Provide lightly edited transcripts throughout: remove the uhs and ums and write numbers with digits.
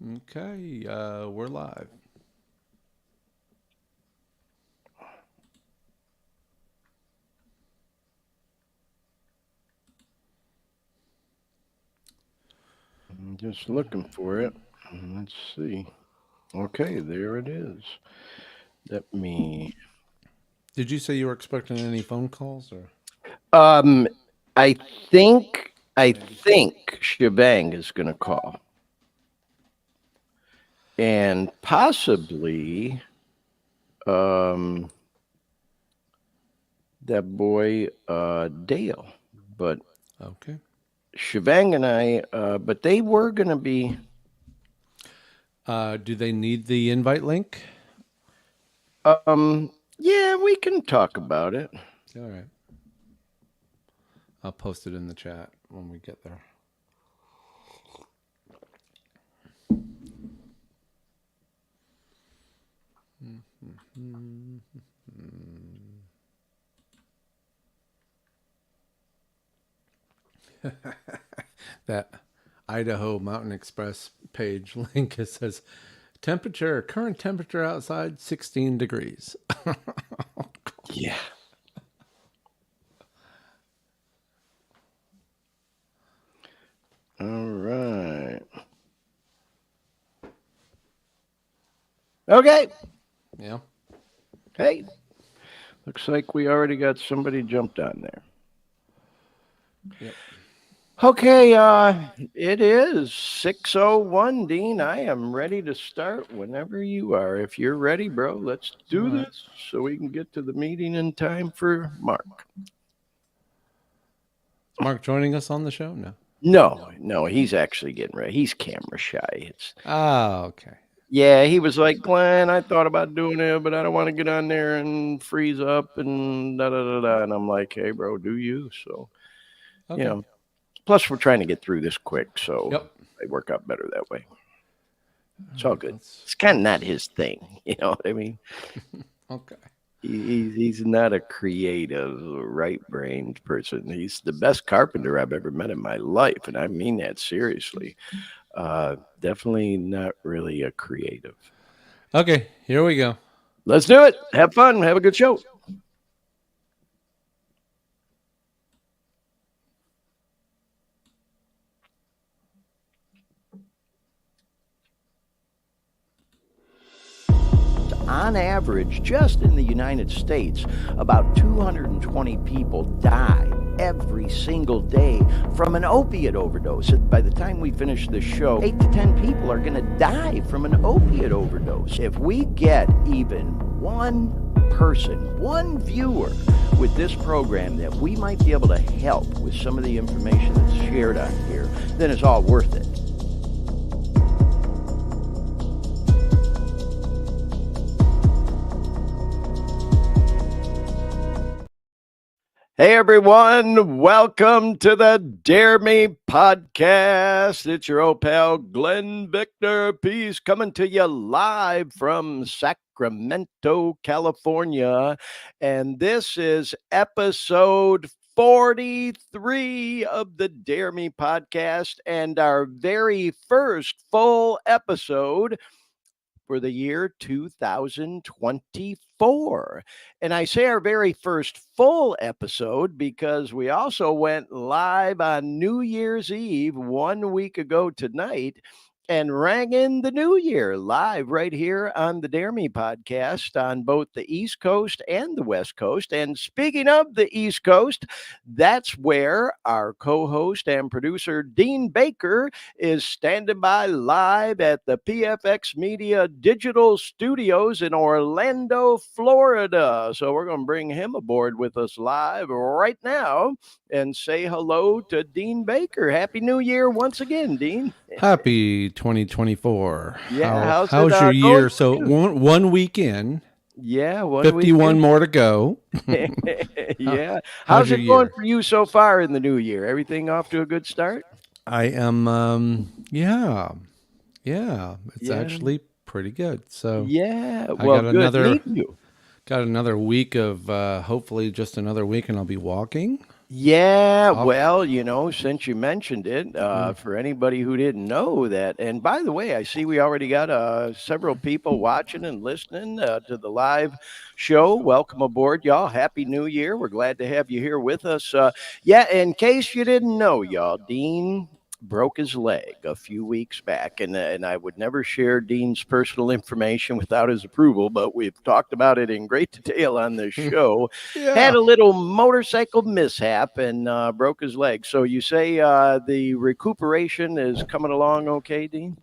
Okay, we're live. I'm just looking for it. Let's see. Okay, there it is. Let me. Did you say you were expecting any phone calls or? Um, I think Shebang is going to call, and possibly um that boy Dale, but Okay. Shebang and I. But they were going to be. Do they need the invite link? Yeah, we can talk about it. All right. I'll post it in the chat when we get there. That Idaho Mountain Express page link, it says current temperature outside 16 degrees. Yeah. All right. Okay. Yeah. Hey, looks like we already got somebody jumped on there. Yep. Okay, it is 6:01, Dean. I am ready to start whenever you are. If you're ready, bro, let's do All right. this so we can get to the meeting in time for Mark. Is Mark joining us on the show? No. No, he's actually getting ready. He's camera shy. It's Oh, okay. Yeah, he was like, Glenn, I thought about doing it, but I don't want to get on there and freeze up and da da da da. And I'm like, hey, bro, do you? So, Okay. you know, plus we're trying to get through this quick, so Yep. they work out better that way. It's all good. Let's- It's kind of not his thing, you know what I mean? Okay. He's not a creative, right-brained person. He's the best carpenter I've ever met in my life, and I mean that seriously. Definitely not really a creative. Okay, here we go. Let's do it. Have fun. Have a good show. On average, just in the United States, about 220 people die every single day from an opiate overdose. By the time we finish this show, 8 to 10 people are going to die from an opiate overdose. If we get even one person, one viewer with this program that we might be able to help with some of the information that's shared on here, then it's all worth it. Hey everyone, welcome to the Dare Me podcast. It's your old pal Glenn Victor Peace coming to you live from Sacramento, California. And this is episode 43 of the Dare Me podcast and our very first full episode for the year 2024. And I say our very first full episode because we also went live on New Year's Eve 1 week ago tonight and rang in the new year live right here on the Dare Me podcast on both the East Coast and the West Coast. And speaking of the East Coast, that's where our co-host and producer Dean Baker is standing by live at the PFX Media Digital Studios in Orlando, Florida. So we're going to bring him aboard with us live right now and say hello to Dean Baker. Happy New Year once again, Dean. Happy 2024. Yeah, how's your year? So one week in. Yeah, 51 more to go. Yeah. How's How's your it going year? for you so far in the new year? Everything off to a good start? I am yeah, it's Yeah. actually pretty good. So Yeah. I Well, got good meeting you. another week of hopefully just another week and I'll be walking. Yeah, Off. well, since you mentioned it, Mm. for anybody who didn't know that, and by the way, I see we already got several people watching and listening to the live show. Welcome aboard, y'all. Happy New Year. We're glad to have you here with us. Yeah, in case you didn't know, y'all, Dean broke his leg a few weeks back, and I would never share Dean's personal information without his approval, but we've talked about it in great detail on this show. Had Yeah. a little motorcycle mishap and broke his leg. So you say the recuperation is coming along okay, Dean?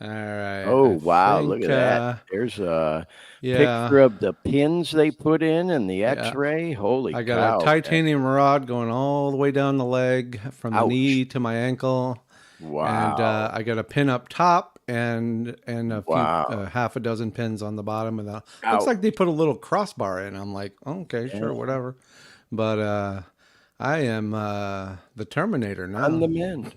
All right. Oh, I wow. Look think. at that. There's a Yeah. picture of the pins they put in and the Yeah. x-ray. Holy I got a cow, man. titanium rod going all the way down the leg from the Ouch. knee to my ankle, and Wow. I got a pin up top and a few Wow. half a dozen pins on the bottom, and looks Ouch. like they put a little crossbar in. I'm like, oh, okay, sure, Yeah. whatever. But I am the Terminator On now. the mend.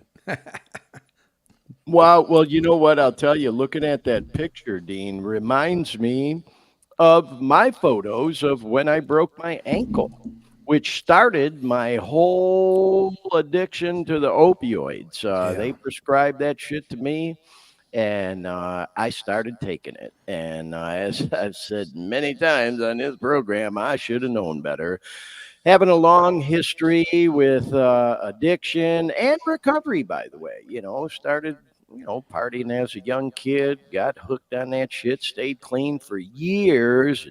Wow. Well, you know what? I'll tell you, looking at that picture, Dean, reminds me of my photos of when I broke my ankle, which started my whole addiction to the opioids. They Yeah. prescribed that shit to me, and I started taking it. And as I've said many times on this program, I should have known better. Having a long history with addiction and recovery, by the way, started. Partying as a young kid, got hooked on that shit, stayed clean for years,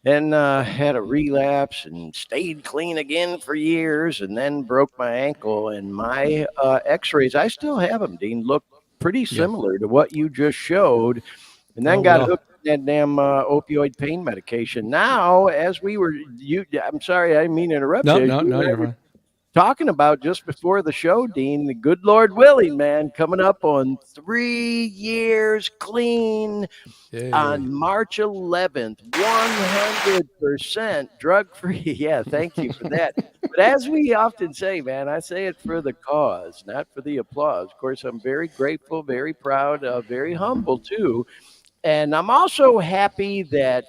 and had a relapse and stayed clean again for years, and then broke my ankle. And my x-rays, I still have them, Dean, look pretty Yeah. similar to what you just showed. And then Oh, we got all. hooked on that damn opioid pain medication. Now, as we were you I'm sorry, I didn't mean to interrupt No, you, as no, you no. and I You're were fine. talking about just before the show, Dean, the good Lord willing, man, coming up on 3 years clean Yay. on March 11th, 100% drug free. Yeah, thank you for that. But as we often say, man, I say it for the cause, not for the applause. Of course, I'm very grateful, very proud, very humble too. And I'm also happy that,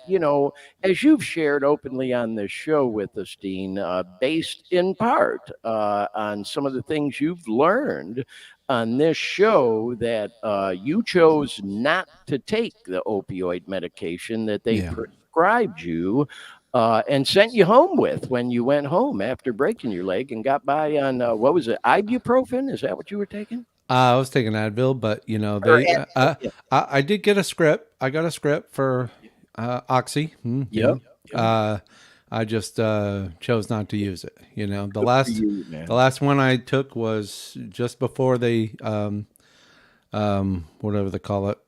as you've shared openly on this show with us, Dean, based in part on some of the things you've learned on this show, that you chose not to take the opioid medication that they Yeah. prescribed you and sent you home with when you went home after breaking your leg and got by on, what was it, ibuprofen? Is that what you were taking? I was taking Advil, but Or they. Advil? Yeah. I did get a script. I got a script for Oxy. Yep. Yep. Uh, I just chose not to use it. The Good for last you, the man. last one I took was just before they whatever they call it,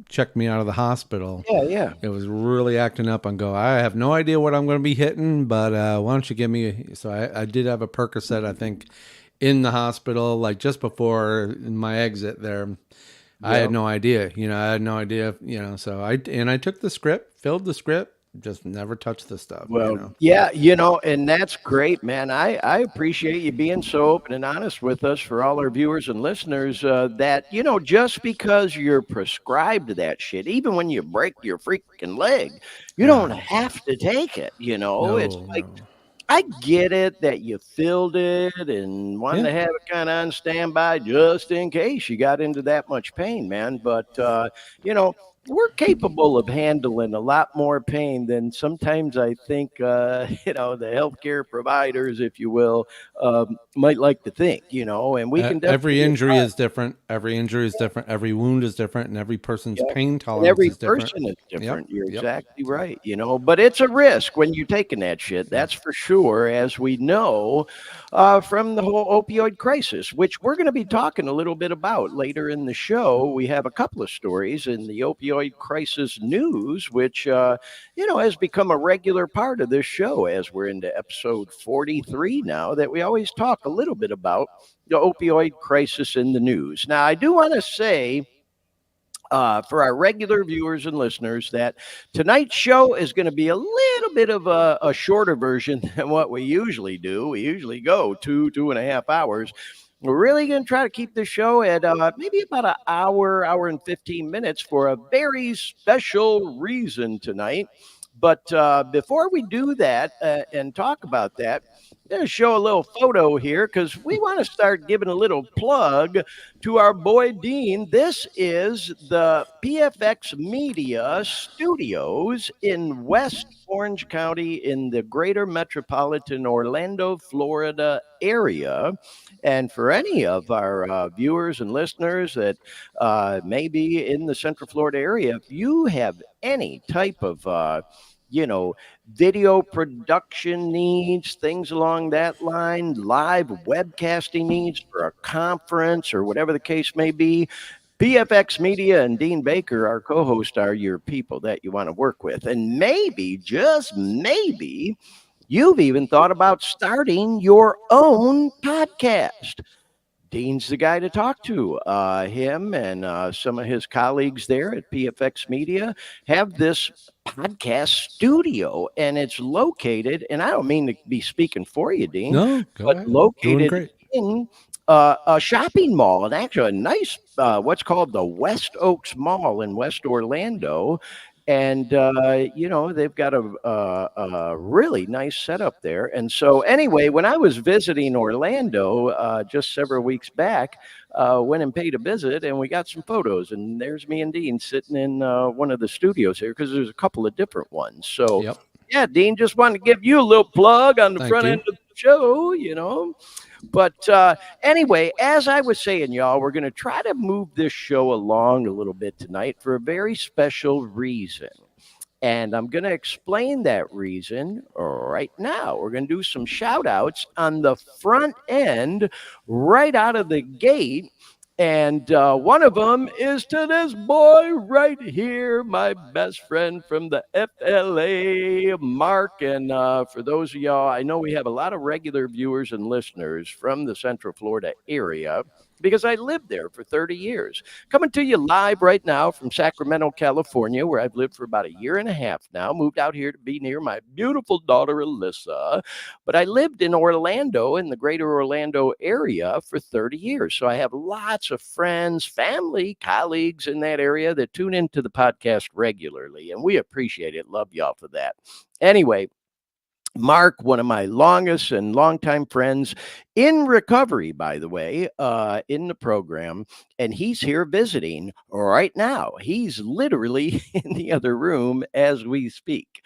checked me out of the hospital. Yeah, yeah. It was really acting up and go, I have no idea what I'm going to be hitting, but why don't you give me? So I did have a Percocet, I think, in the hospital, like just before my exit there. I had Yep. no idea, I had no idea, so I took the script, filled the script, just never touched the stuff. Well, yeah, and that's great, man. I appreciate you being so open and honest with us for all our viewers and listeners. That just because you're prescribed that shit, even when you break your freaking leg, you Yeah. don't have to take it. It's No, like, no. I get it that you filled it and wanted Yeah. to have it kind of on standby just in case you got into that much pain, man. But you know, we're capable of handling a lot more pain than sometimes I think the healthcare providers, if you will, might like to think. And we can Every definitely injury is different. Every injury is different. Every wound is different, and every person's yeah. pain And tolerance every is different. person is Yep. different. You're Yep. exactly right. But it's a risk when you're taking that shit. Yeah. That's for sure, as we know from the whole opioid crisis, which we're going to be talking a little bit about later in the show. We have a couple of stories in the opioid crisis news, which, has become a regular part of this show as we're into episode 43 now, that we always talk a little bit about the opioid crisis in the news. Now, I do want to say, for our regular viewers and listeners, that tonight's show is going to be a little bit of a shorter version than what we usually do. We usually go 2.5 hours. We're really going to try to keep the show at maybe about an hour, hour and 15 minutes for a very special reason tonight. But before we do that and talk about that, I'm going to show a little photo here because we want to start giving a little plug to our boy Dean. This is the PFX Media Studios in West Orange County in the greater metropolitan Orlando, Florida area. And for any of our viewers and listeners that may be in the Central Florida area, if you have any type of you know, video production needs, things along that line, live webcasting needs for a conference or whatever the case may be. PFX Media and Dean Baker, our co host, are your people that you want to work with. And maybe, just maybe, you've even thought about starting your own podcast. Dean's the guy to talk to. Him and some of his colleagues there at PFX Media have this podcast studio, and it's located, and I don't mean to be speaking for you, Dean, No, go but ahead. Doing located great. in a shopping mall, and actually a nice, what's called the West Oaks Mall in West Orlando. And they've got a really nice setup there. And so, anyway, when I was visiting Orlando just several weeks back, went and paid a visit, and we got some photos. And there's me and Dean sitting in one of the studios here because there's a couple of different ones. So, Yep. yeah, Dean, just wanted to give you a little plug on the Thank front you. end of the show. But anyway, as I was saying, y'all, we're going to try to move this show along a little bit tonight for a very special reason. And I'm going to explain that reason right now. We're going to do some shout outs on the front end right out of the gate. And one of them is to this boy right here, my best friend from the FLA, Mark. And for those of y'all, I know we have a lot of regular viewers and listeners from the Central Florida area because I lived there for 30 years. Coming to you live right now from Sacramento, California, where I've lived for about a year and a half now. Moved out here to be near my beautiful daughter, Alyssa. But I lived in Orlando, in the greater Orlando area, for 30 years. So I have lots of friends, family, colleagues in that area that tune into the podcast regularly. And we appreciate it. Love y'all for that. Anyway, Mark, one of my longest and longtime friends in recovery, by the way, in the program, and he's here visiting right now. He's literally in the other room as we speak.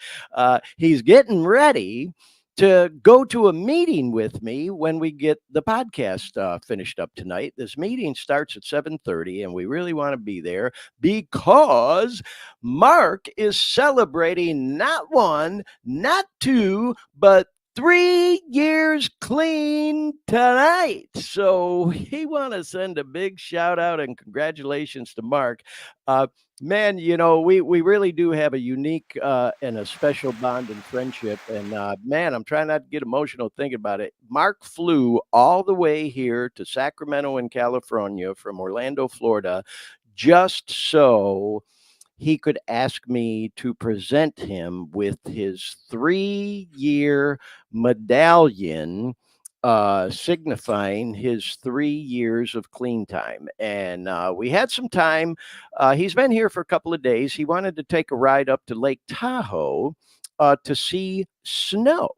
He's getting ready to go to a meeting with me when we get the podcast finished up tonight. This meeting starts at 7:30, and we really want to be there because Mark is celebrating not one, not two, but 3 years clean tonight. So we want to send a big shout out and congratulations to Mark. Man, we really do have a unique and a special bond and friendship. And man, I'm trying not to get emotional thinking about it. Mark flew all the way here to Sacramento in California from Orlando, Florida, just so he could ask me to present him with his 3-year medallion signifying his 3 years of clean time. And we had some time. He's been here for a couple of days. He wanted to take a ride up to Lake Tahoe to see snow.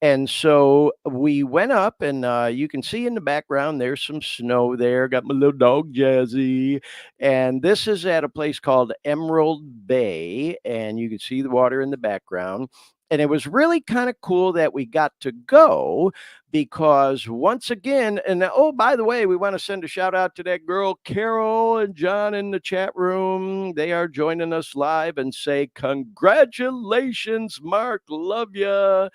And so we went up, and you can see in the background there's some snow there. Got my little dog Jazzy. And this is at a place called Emerald Bay, and you can see the water in the background. And it was really kind of cool that we got to go because once again, and oh, by the way, we want to send a shout out to that girl, Carol and John in the chat room. They are joining us live and say, congratulations, Mark. Love ya.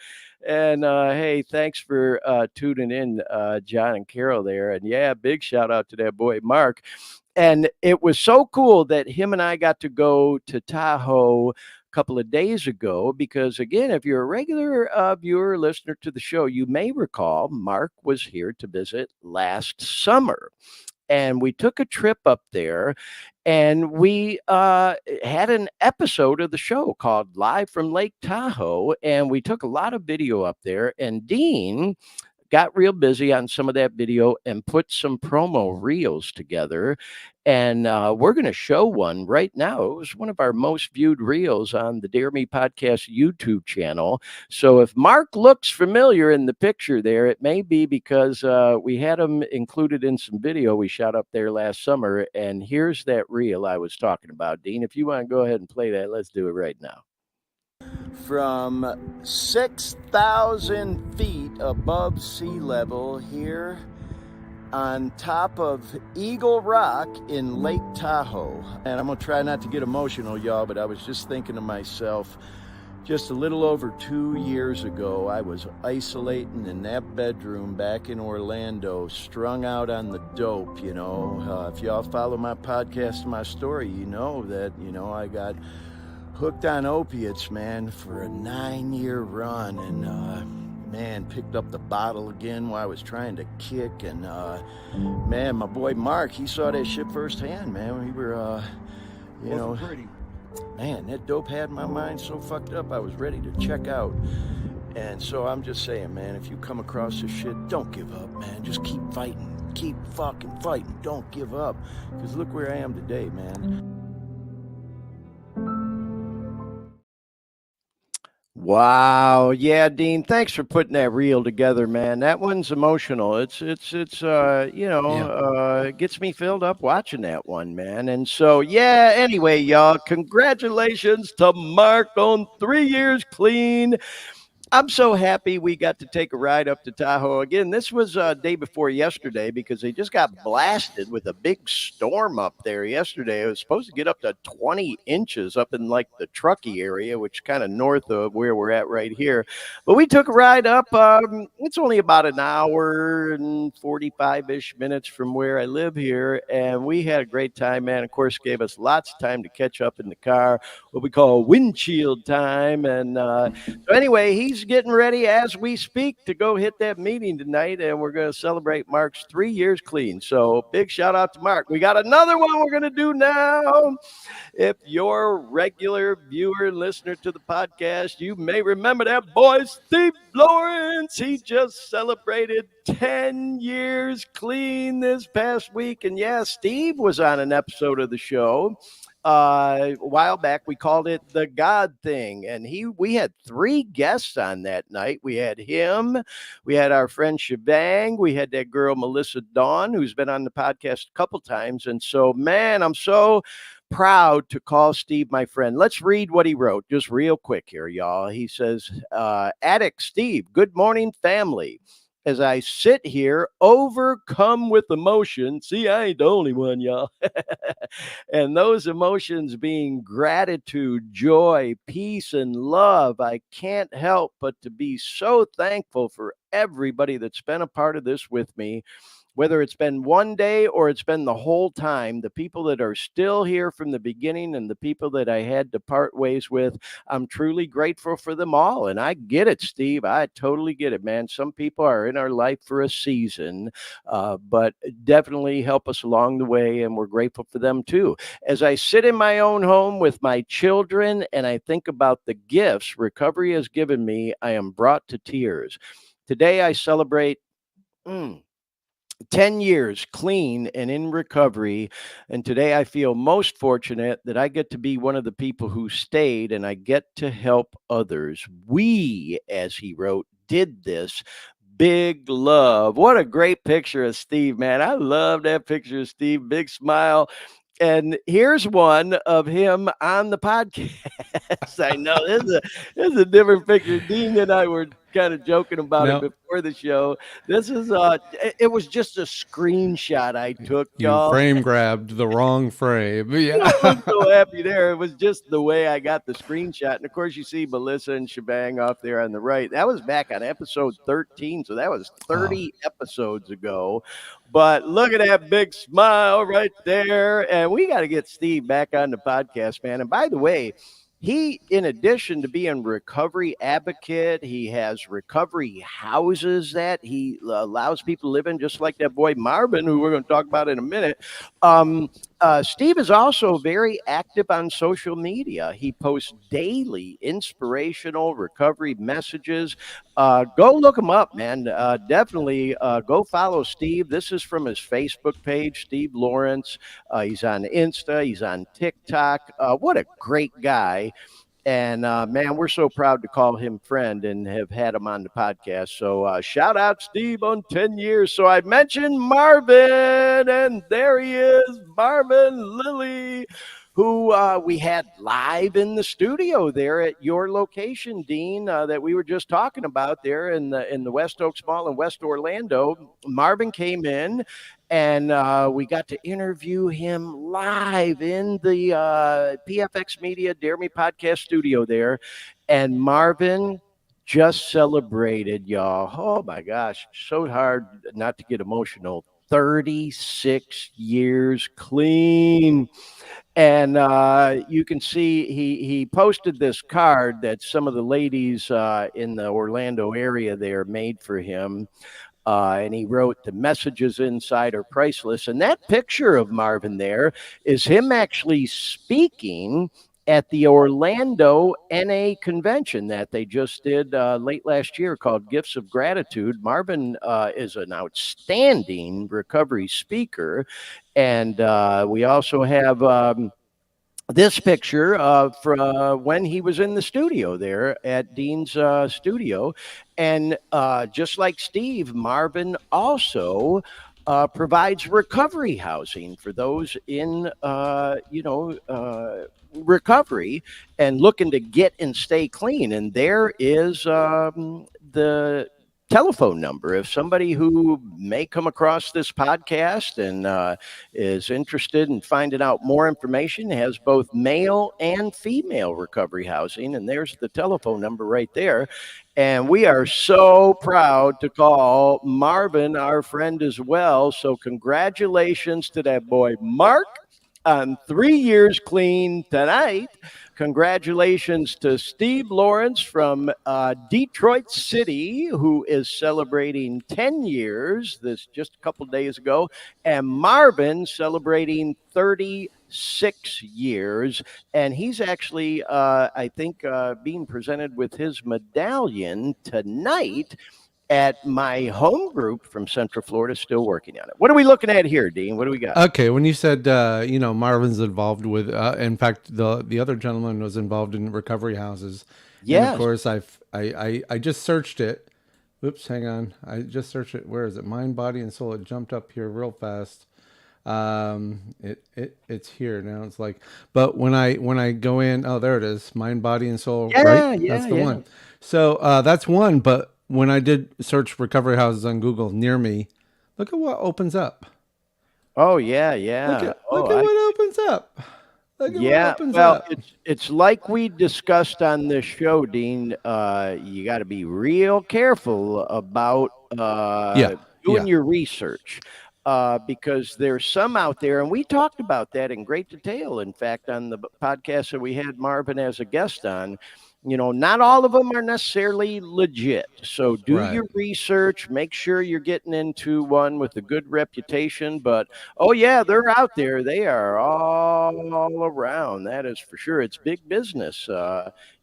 And hey, thanks for tuning in, John and Carol there. And yeah, big shout out to that boy, Mark. And it was so cool that him and I got to go to Tahoe couple of days ago because again, if you're a regular viewer listener to the show, you may recall Mark was here to visit last summer, and we took a trip up there, and we had an episode of the show called Live from Lake Tahoe, and we took a lot of video up there, and Dean got real busy on some of that video and put some promo reels together. And we're going to show one right now. It was one of our most viewed reels on the Dare Me Podcast YouTube channel. So if Mark looks familiar in the picture there, it may be because we had him included in some video we shot up there last summer. And here's that reel I was talking about. Dean, if you want to go ahead and play that, let's do it right now. From 6,000 feet above sea level here on top of Eagle Rock in Lake Tahoe. And I'm going to try not to get emotional, y'all, but I was just thinking to myself, just a little over 2 years ago, I was isolating in that bedroom back in Orlando, strung out on the dope, you know. If y'all follow my podcast and my story, you know that, you know, I got hooked on opiates, man, for a 9-year run, and man, picked up the bottle again while I was trying to kick, and man, my boy Mark, he saw that shit firsthand, man. We were, you know, man, that dope had my mind so fucked up, I was ready to check out. And so I'm just saying, man, if you come across this shit, don't give up, man. Just keep fighting, keep fucking fighting, don't give up, because look where I am today, man. Wow. Yeah, Dean, thanks for putting that reel together, man. That one's emotional. It's you know, it gets me filled up watching that one, man. And so, yeah, anyway, y'all, congratulations to Mark on 3 years clean. I'm so happy we got to take a ride up to Tahoe again. This was day before yesterday because they just got blasted with a big storm up there yesterday. It was supposed to get up to 20 inches up in like the Truckee area, which kind of north of where we're at right here. But we took a ride up. It's only about an hour and 45-ish minutes from where I live here. And we had a great time, man. Of course, gave us lots of time to catch up in the car, what we call windshield time. And so anyway, he's getting ready as we speak to go hit that meeting tonight, and we're going to celebrate Mark's 3 years clean. So big shout out to Mark. We got another one we're going to do now. If you're a regular viewer and listener to the podcast, you may remember that boy Steve Lawrence. He just celebrated 10 years clean this past week. And yeah, Steve was on an episode of the show a while back. We called it the God Thing, and we had 3 guests on that night. We had him, we had our friend Shebang, we had that girl Melissa Dawn, who's been on the podcast a couple times. And so, man, I'm so proud to call Steve my friend. Let's read what he wrote just real quick here, y'all. He says, Addict Steve, good morning, family. As I sit here overcome with emotion, see, I ain't the only one, y'all. And those emotions being gratitude, joy, peace, and love, I can't help but to be so thankful for everybody that's been a part of this with me. Whether it's been one day or it's been the whole time, the people that are still here from the beginning and the people that I had to part ways with, I'm truly grateful for them all. And I get it, Steve. I totally get it, man. Some people are in our life for a season, but definitely help us along the way. And we're grateful for them too. As I sit in my own home with my children and I think about the gifts recovery has given me, I am brought to tears. Today I celebrate 10 years clean and in recovery. And today I feel most fortunate that I get to be one of the people who stayed and I get to help others. We, as he wrote, did this. Big love. What a great picture of Steve, man. I love that picture of Steve. Big smile. And here's one of him on the podcast. I know this is a different picture. Dean and I were kind of joking about it before the show. This is it was just a screenshot I took, y'all. Frame grabbed the wrong frame. Yeah. I'm so happy there. It was just the way I got the screenshot. And of course, you see Melissa and Shebang off there on the right. That was back on episode 13. So that was 30 episodes ago. But look at that big smile right there. And we got to get Steve back on the podcast, man. And by the way, he, in addition to being recovery advocate, he has recovery houses that he allows people to live in, just like that boy Marvin, who we're going to talk about in a minute. Steve is also very active on social media. He posts daily inspirational recovery messages. Go look him up, man. Definitely go follow Steve. This is from his Facebook page, Steve Lawrence. He's on Insta, he's on TikTok. What a great guy. And man, we're so proud to call him friend and have had him on the podcast. So shout out Steve on 10 years. So I mentioned Marvin, and there he is, Marvin Lilly, who we had live in the studio there at your location, Dean, that we were just talking about there in the West Oaks Mall in West Orlando. Marvin came in, and we got to interview him live in the PFX Media Dare Me podcast studio there. And Marvin just celebrated, y'all. Oh my gosh, so hard not to get emotional. 36 years clean. And you can see he posted this card that some of the ladies in the Orlando area there made for him. And he wrote, "The messages inside are priceless." And that picture of Marvin there is him actually speaking at the Orlando NA convention that they just did late last year called Gifts of Gratitude. Marvin is an outstanding recovery speaker. And we also have this picture from when he was in the studio there at Dean's studio. And just like Steve, Marvin also provides recovery housing for those in, recovery and looking to get and stay clean. And there is the telephone number if somebody who may come across this podcast and is interested in finding out more information, has both male and female recovery housing. And there's the telephone number right there. And we are so proud to call Marvin our friend as well. So congratulations to that boy, Mark, on 3 years clean tonight. Congratulations to Steve Lawrence from Detroit City, who is celebrating 10 years this just a couple days ago, and Marvin celebrating 36 years. And he's actually, I think, being presented with his medallion tonight at my home group from Central Florida, still working on it. What are we looking at here, Dean? What do we got? Okay, when you said Marvin's involved with, in fact, the other gentleman was involved in recovery houses. And of Yes. course, I just searched it. Oops, hang on. I just searched it. Where is it? Mind, body, and soul. It jumped up here real fast. It's here now. It's like, but when I go in, oh, there it is. Mind, body, and soul. Yeah, Right? yeah, That's the yeah. one. So that's one. But when I did search recovery houses on Google near me, look at what opens up. Oh, yeah, yeah. Look at what opens up. Look at what Yeah, opens well, up. it's like we discussed on this show, Dean. You got to be real careful about Yeah, doing yeah, your research because there's some out there, and we talked about that in great detail. In fact, on the podcast that we had Marvin as a guest on, not all of them are necessarily legit. So do right. your research, make sure you're getting into one with a good reputation. But oh, yeah, they're out there. They are all around. That is for sure. It's big business,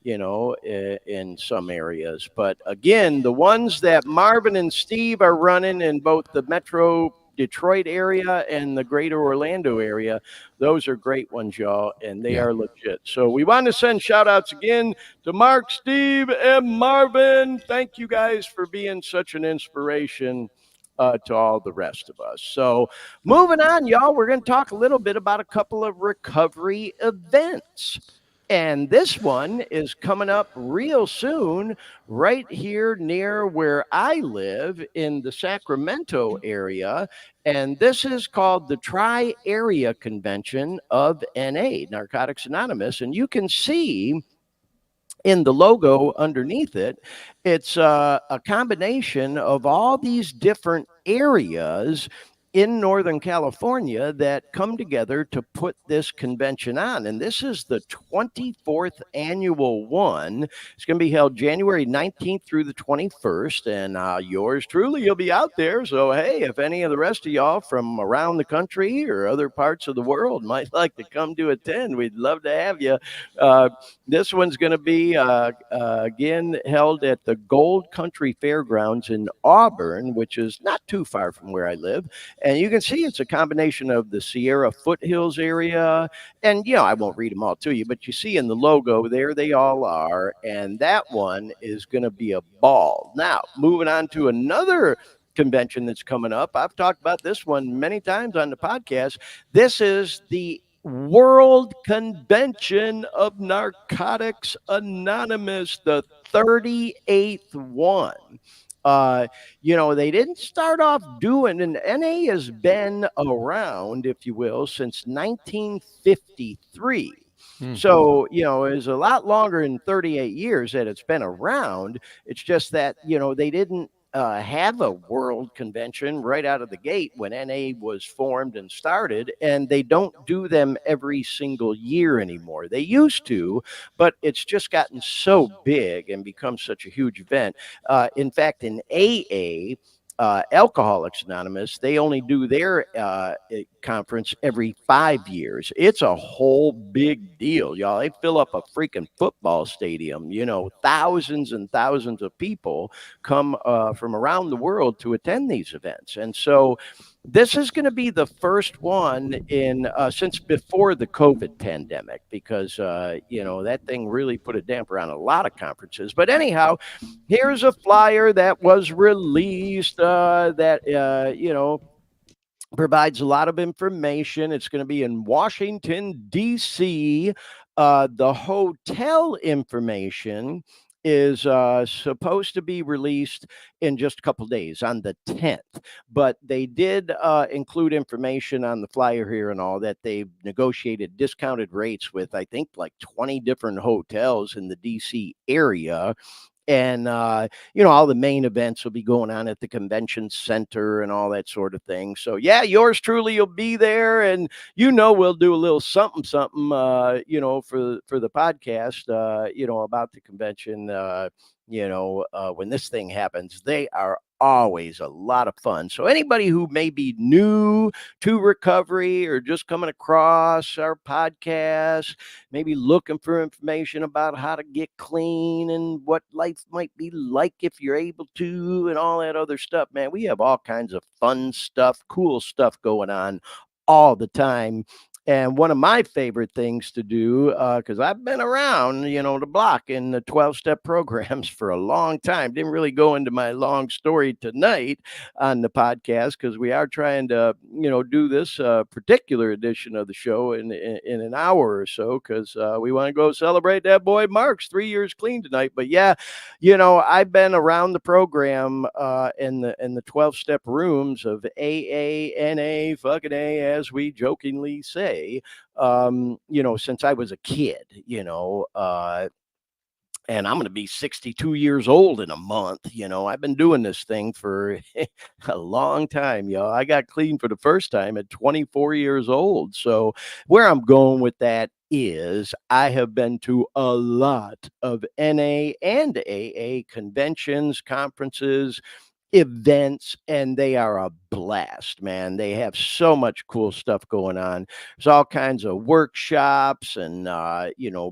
in some areas. But again, the ones that Marvin and Steve are running in both the Metro Detroit area and the greater Orlando area, those are great ones, y'all, and they Yeah. are legit. So we want to send shout outs again to Mark, Steve, and Marvin. Thank you guys for being such an inspiration to all the rest of us. So moving on, y'all, we're going to talk a little bit about a couple of recovery events. And this one is coming up real soon, right here near where I live in the Sacramento area. And this is called the Tri Area Convention of NA, Narcotics Anonymous. And you can see in the logo underneath it, it's a combination of all these different areas in Northern California that come together to put this convention on. And this is the 24th annual one. It's going to be held January 19th through the 21st. And yours truly, you'll be out there. So, hey, if any of the rest of y'all from around the country or other parts of the world might like to come to attend, we'd love to have you. This one's going to be again held at the Gold Country Fairgrounds in Auburn, which is not too far from where I live. And you can see it's a combination of the Sierra foothills area. And, I won't read them all to you, but you see in the logo, there they all are. And that one is going to be a ball. Now, moving on to another convention that's coming up. I've talked about this one many times on the podcast. This is the World Convention of Narcotics Anonymous, the 38th one. They didn't start off doing, and NA has been around, if you will, since 1953. So, it's a lot longer than 38 years that it's been around. It's just that, they didn't have a world convention right out of the gate when NA was formed and started, and they don't do them every single year anymore. They used to, but it's just gotten so big and become such a huge event. In fact, in AA, Alcoholics Anonymous, they only do their conference every 5 years. It's a whole big deal, y'all. They fill up a freaking football stadium. Thousands and thousands of people come from around the world to attend these events. And so this is going to be the first one in since before the COVID pandemic, because that thing really put a damper on a lot of conferences. But anyhow, here's a flyer that was released that provides a lot of information. It's going to be in Washington, D.C. The hotel information is supposed to be released in just a couple days on the 10th, but they did include information on the flyer here and all that they've negotiated discounted rates with, I think, like 20 different hotels in the DC area. And all the main events will be going on at the convention center and all that sort of thing. So yeah, yours truly will be there, and we'll do a little something for the podcast about the convention. When this thing happens, they are always a lot of fun. So anybody who may be new to recovery or just coming across our podcast, maybe looking for information about how to get clean and what life might be like if you're able to and all that other stuff, man, we have all kinds of fun stuff, cool stuff going on all the time. And one of my favorite things to do, because I've been around, the block in the 12-step programs for a long time. Didn't really go into my long story tonight on the podcast because we are trying to, do this particular edition of the show in an hour or so, because we want to go celebrate that boy Mark's 3 years clean tonight. But yeah, I've been around the program in the 12-step rooms of AA, NA, fucking A, as we jokingly say. Since I was a kid, and I'm going to be 62 years old in a month. I've been doing this thing for a long time, y'all. I got clean for the first time at 24 years old. So where I'm going with that is I have been to a lot of NA and AA conventions, conferences, events, and they are a blast, man. They have so much cool stuff going on. There's all kinds of workshops and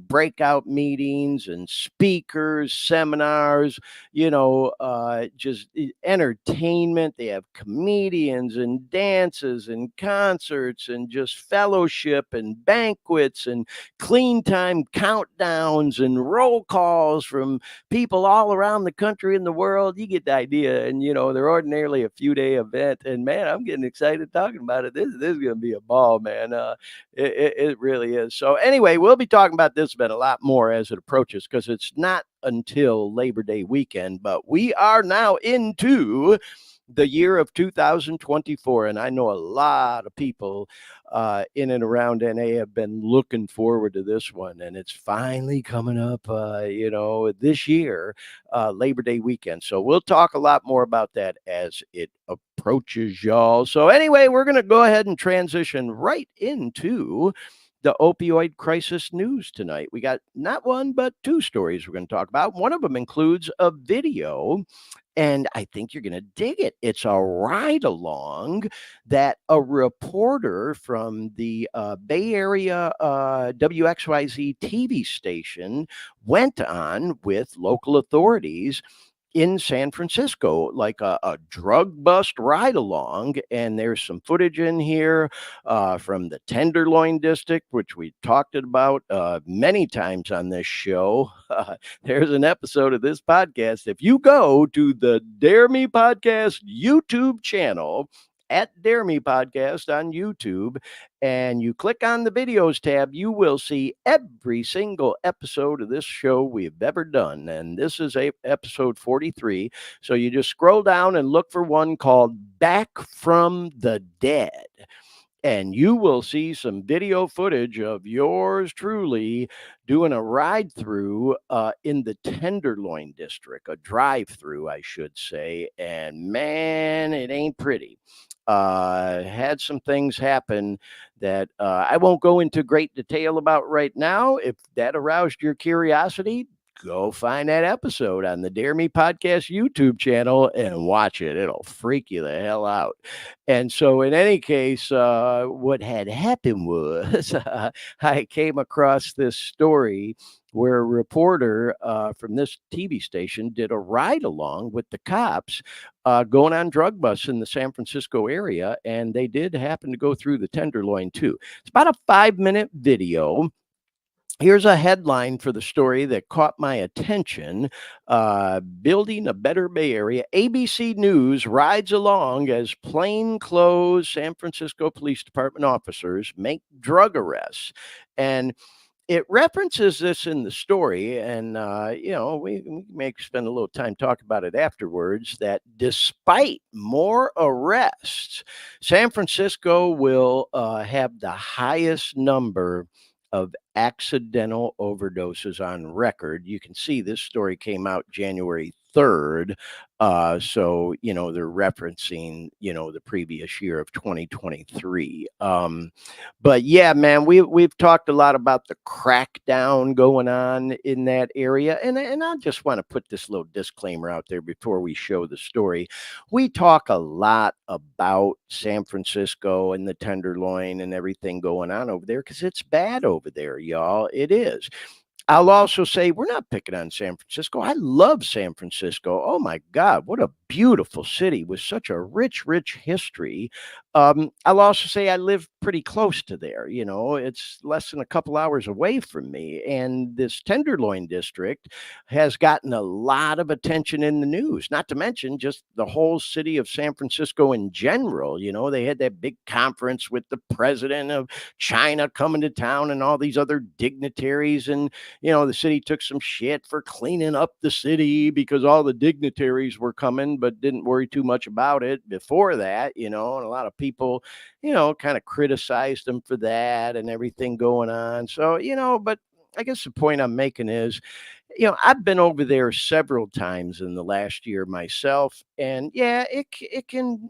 breakout meetings and speakers, seminars, just entertainment. They have comedians and dances and concerts and just fellowship and banquets and clean time countdowns and roll calls from people all around the country and the world. You get the idea. And they're ordinarily a few-day event, and man, I'm getting excited talking about it. This is going to be a ball, man. It really is. So anyway, we'll be talking about this event a lot more as it approaches, because it's not until Labor Day weekend, but we are now into the year of 2024. And I know a lot of people in and around NA have been looking forward to this one. And it's finally coming up, this year, Labor Day weekend. So we'll talk a lot more about that as it approaches, y'all. So, anyway, we're going to go ahead and transition right into the opioid crisis news tonight. We got not one, but two stories we're going to talk about. One of them includes a video, and I think you're going to dig it. It's a ride along that a reporter from the Bay Area WXYZ TV station went on with local authorities in San Francisco, like a drug bust ride along. And there's some footage in here from the Tenderloin District, which we talked about many times on this show. There's an episode of this podcast. If you go to the Dare Me Podcast YouTube channel, at Dare Me Podcast on YouTube, and you click on the videos tab, you will see every single episode of this show we've ever done. And this is episode 43. So you just scroll down and look for one called Back from the Dead. And you will see some video footage of yours truly doing a ride through in the Tenderloin District, a drive through, I should say. And man, it ain't pretty. Had some things happen that I won't go into great detail about right now. If that aroused your curiosity, go find that episode on the Dare Me Podcast YouTube channel and watch it. It'll freak you the hell out. And so, in any case, what had happened was I came across this story where a reporter from this TV station did a ride along with the cops going on drug busts in the San Francisco area. And they did happen to go through the Tenderloin, too. It's about a 5-minute video. Here's a headline for the story that caught my attention. Building a Better Bay Area. ABC News rides along as plainclothes San Francisco Police Department officers make drug arrests. And it references this in the story, and we may spend a little time talking about it afterwards. That despite more arrests, San Francisco will have the highest number of accidental overdoses on record. You can see this story came out January 3rd. So, they're referencing, the previous year of 2023. But yeah, man, we've talked a lot about the crackdown going on in that area. And I just want to put this little disclaimer out there before we show the story. We talk a lot about San Francisco and the Tenderloin and everything going on over there because it's bad over there, y'all. It is. I'll also say we're not picking on San Francisco. I love San Francisco. Oh my God, what a beautiful city with such a rich, rich history. I'll also say I live pretty close to there. It's less than a couple hours away from me. And this Tenderloin District has gotten a lot of attention in the news, not to mention just the whole city of San Francisco in general. They had that big conference with the president of China coming to town and all these other dignitaries. And the city took some shit for cleaning up the city because all the dignitaries were coming, but didn't worry too much about it before that, and a lot of people, kind of criticized them for that and everything going on. So, but I guess the point I'm making is, I've been over there several times in the last year myself. And yeah, it can,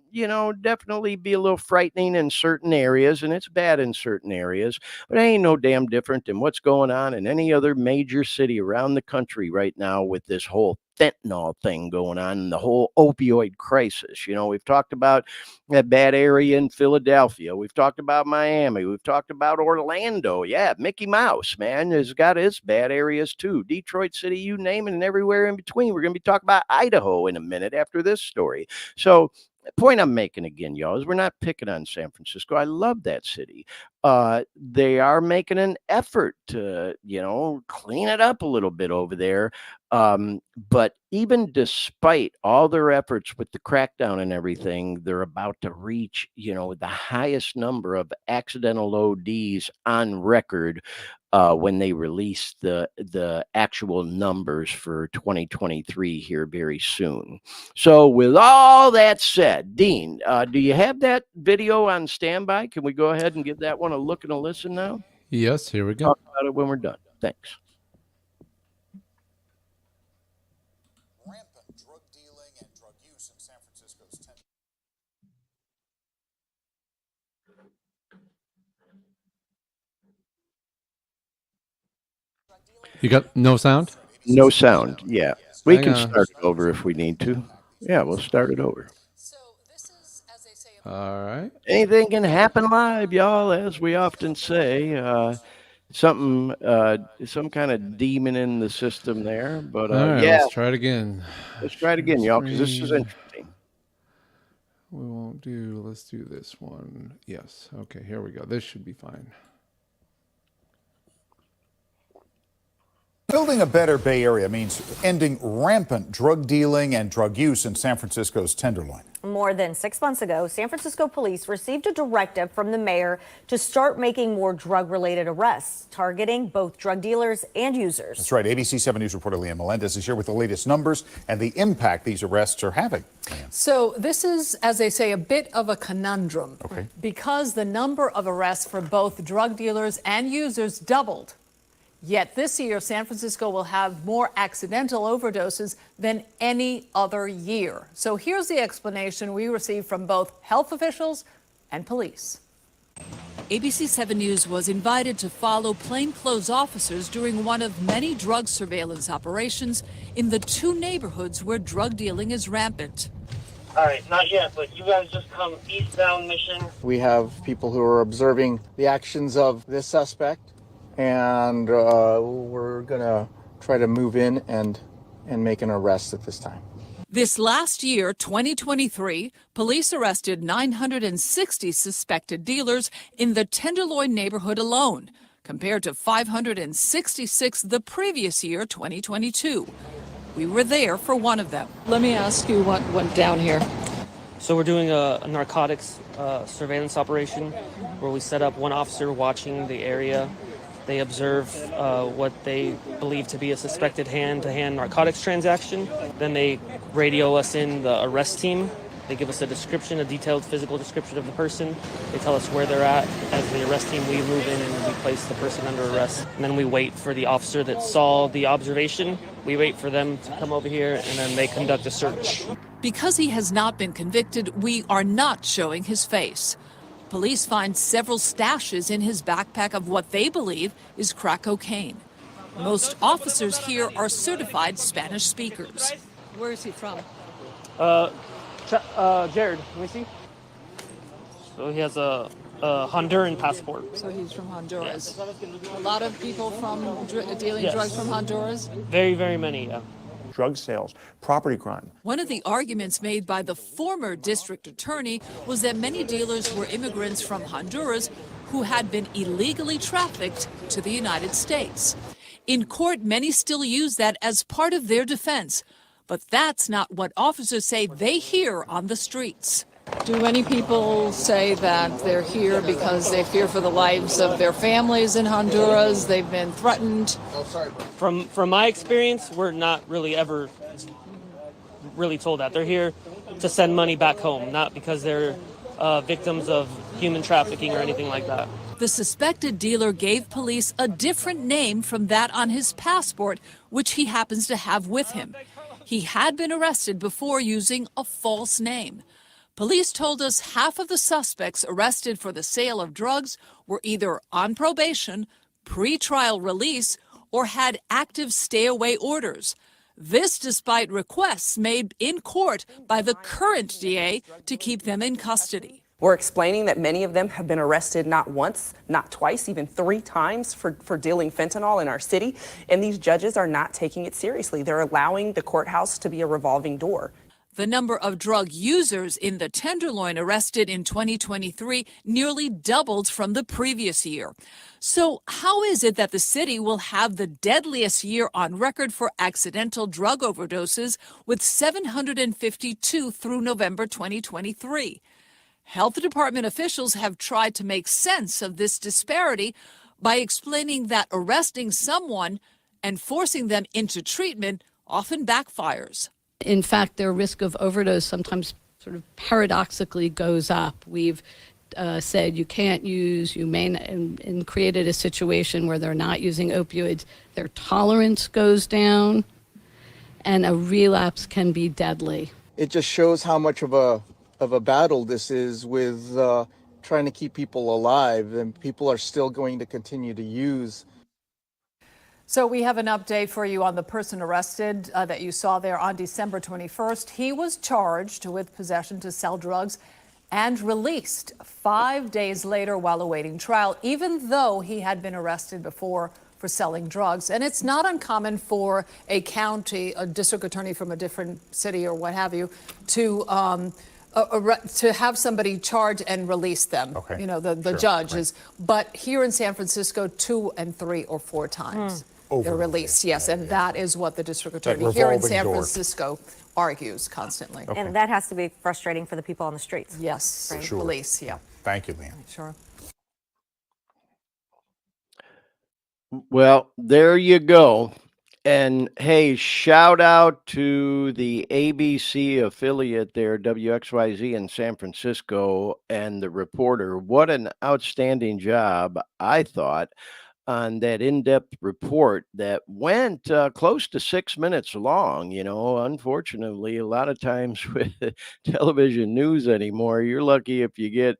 definitely be a little frightening in certain areas, and it's bad in certain areas, but it ain't no damn different than what's going on in any other major city around the country right now with this whole fentanyl thing going on and the whole opioid crisis. We've talked about that bad area in Philadelphia. We've talked about Miami. We've talked about Orlando. Yeah, Mickey Mouse, man, has got his bad areas too. Detroit City, you name it, and everywhere in between. We're going to be talking about Idaho in a minute after this story. So the point I'm making again, y'all, is we're not picking on San Francisco. I love that city. They are making an effort to, clean it up a little bit over there. But even despite all their efforts with the crackdown and everything, they're about to reach, the highest number of accidental ODs on record when they release the actual numbers for 2023 here very soon. So, with all that said, Dean, do you have that video on standby? Can we go ahead and give that one a look and a listen now? Yes, here we go. Talk about it when we're done. Thanks. Rampant drug dealing and drug use in San Francisco's You got no sound? No sound. Yeah. We Hang can on. start it over if we need to. Yeah, we'll start it over. All right. Anything can happen live, y'all, as we often say. Some kind of demon in the system there. But All right, yeah, let's try it again. let's try it again, y'all, because this is Stream. interesting. We won't do, let's do this one. Yes. Okay, here we go. This should be fine. Building a better Bay Area means ending rampant drug dealing and drug use in San Francisco's Tenderloin. More than 6 months ago, San Francisco police received a directive from the mayor to start making more drug-related arrests, targeting both drug dealers and users. That's right. ABC 7 News reporter Leanne Melendez is here with the latest numbers and the impact these arrests are having. So this is, as they say, a bit of a conundrum. Okay. Because the number of arrests for both drug dealers and users doubled. Yet this year, San Francisco will have more accidental overdoses than any other year. So here's the explanation we received from both health officials and police. ABC 7 News was invited to follow plainclothes officers during one of many drug surveillance operations in the two neighborhoods where drug dealing is rampant. All right, not yet, but you guys just come eastbound Mission. We have people who are observing the actions of this suspect, and we're going to try to move in and make an arrest at this time. This last year, 2023, police arrested 960 suspected dealers in the Tenderloin neighborhood alone, compared to 566 the previous year, 2022. We were there for one of them. Let me ask you what went down here. So we're doing a narcotics surveillance operation where we set up one officer watching the area. They observe what they believe to be a suspected hand-to-hand narcotics transaction. Then they radio us in the arrest team. They give us a description, a detailed physical description of the person. They tell us where they're at. As the arrest team, we move in and we place the person under arrest. And then we wait for the officer that saw the observation. We wait for them to come over here, and then they conduct a search. Because he has not been convicted, we are not showing his face. Police find several stashes in his backpack of what they believe is crack cocaine. Most officers here are certified Spanish speakers. Where is he from? Jared, let me see. So he has a Honduran passport. So he's from Honduras. A lot of people from dealing drugs from Honduras? Very, very many, yeah. Drug sales, property crime. One of the arguments made by the former district attorney was that many dealers were immigrants from Honduras who had been illegally trafficked to the United States. In court, many still use that as part of their defense, but that's not what officers say they hear on the streets. Do many people say that they're here because they fear for the lives of their families in Honduras? They've been threatened. From my experience, we're not really ever really told that. They're here to send money back home, not because they're victims of human trafficking or anything like that. The suspected dealer gave police a different name from that on his passport, which he happens to have with him. He had been arrested before using a false name. Police told us half of the suspects arrested for the sale of drugs were either on probation, pre-trial release, or had active stay-away orders. This despite requests made in court by the current DA to keep them in custody. We're explaining that many of them have been arrested not once, not twice, even 3 times for dealing fentanyl in our city. And these judges are not taking it seriously. They're allowing the courthouse to be a revolving door. The number of drug users in the Tenderloin arrested in 2023 nearly doubled from the previous year. So, how is it that the city will have the deadliest year on record for accidental drug overdoses, with 752 through November 2023? Health department officials have tried to make sense of this disparity by explaining that arresting someone and forcing them into treatment often backfires. In fact, their risk of overdose sometimes sort of paradoxically goes up. We've said you can't use, you may not, and created a situation where they're not using opioids. Their tolerance goes down, and a relapse can be deadly. It just shows how much of a battle this is with trying to keep people alive, and people are still going to continue to use. So we have an update for you on the person arrested that you saw there on December 21st. He was charged with possession to sell drugs and released 5 days later while awaiting trial, even though he had been arrested before for selling drugs. And it's not uncommon for a district attorney from a different city or what have you, to have somebody charge and release them. Okay. You know, the Sure, judges. Right. But here in San Francisco, 2 and 3 or 4 times. They're released, yes, and that is what the district attorney here in San Francisco argues constantly. Okay. And that has to be frustrating for the people on the streets. Yes, Right. Sure. police, yeah. Thank you, Leanne. Sure. Well, there you go. And hey, shout out to the ABC affiliate there, WXYZ in San Francisco, and the reporter. What an outstanding job, I thought, on that in-depth report that went close to 6 minutes long. You know, unfortunately, a lot of times with television news anymore, you're lucky if you get,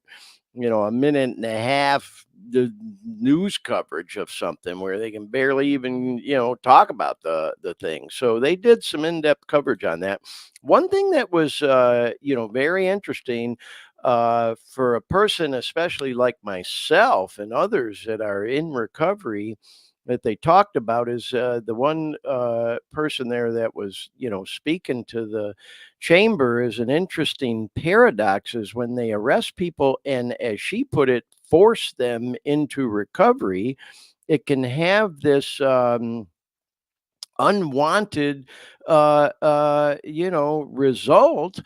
you know, a minute and a half the news coverage of something where they can barely even, you know, talk about the thing. So they did some in-depth coverage on that. One thing that was, you know, very interesting for a person, especially like myself and others that are in recovery, that they talked about is the one person there that was, you know, speaking to the chamber is an interesting paradox is when they arrest people and, as she put it, force them into recovery, it can have this unwanted, you know, result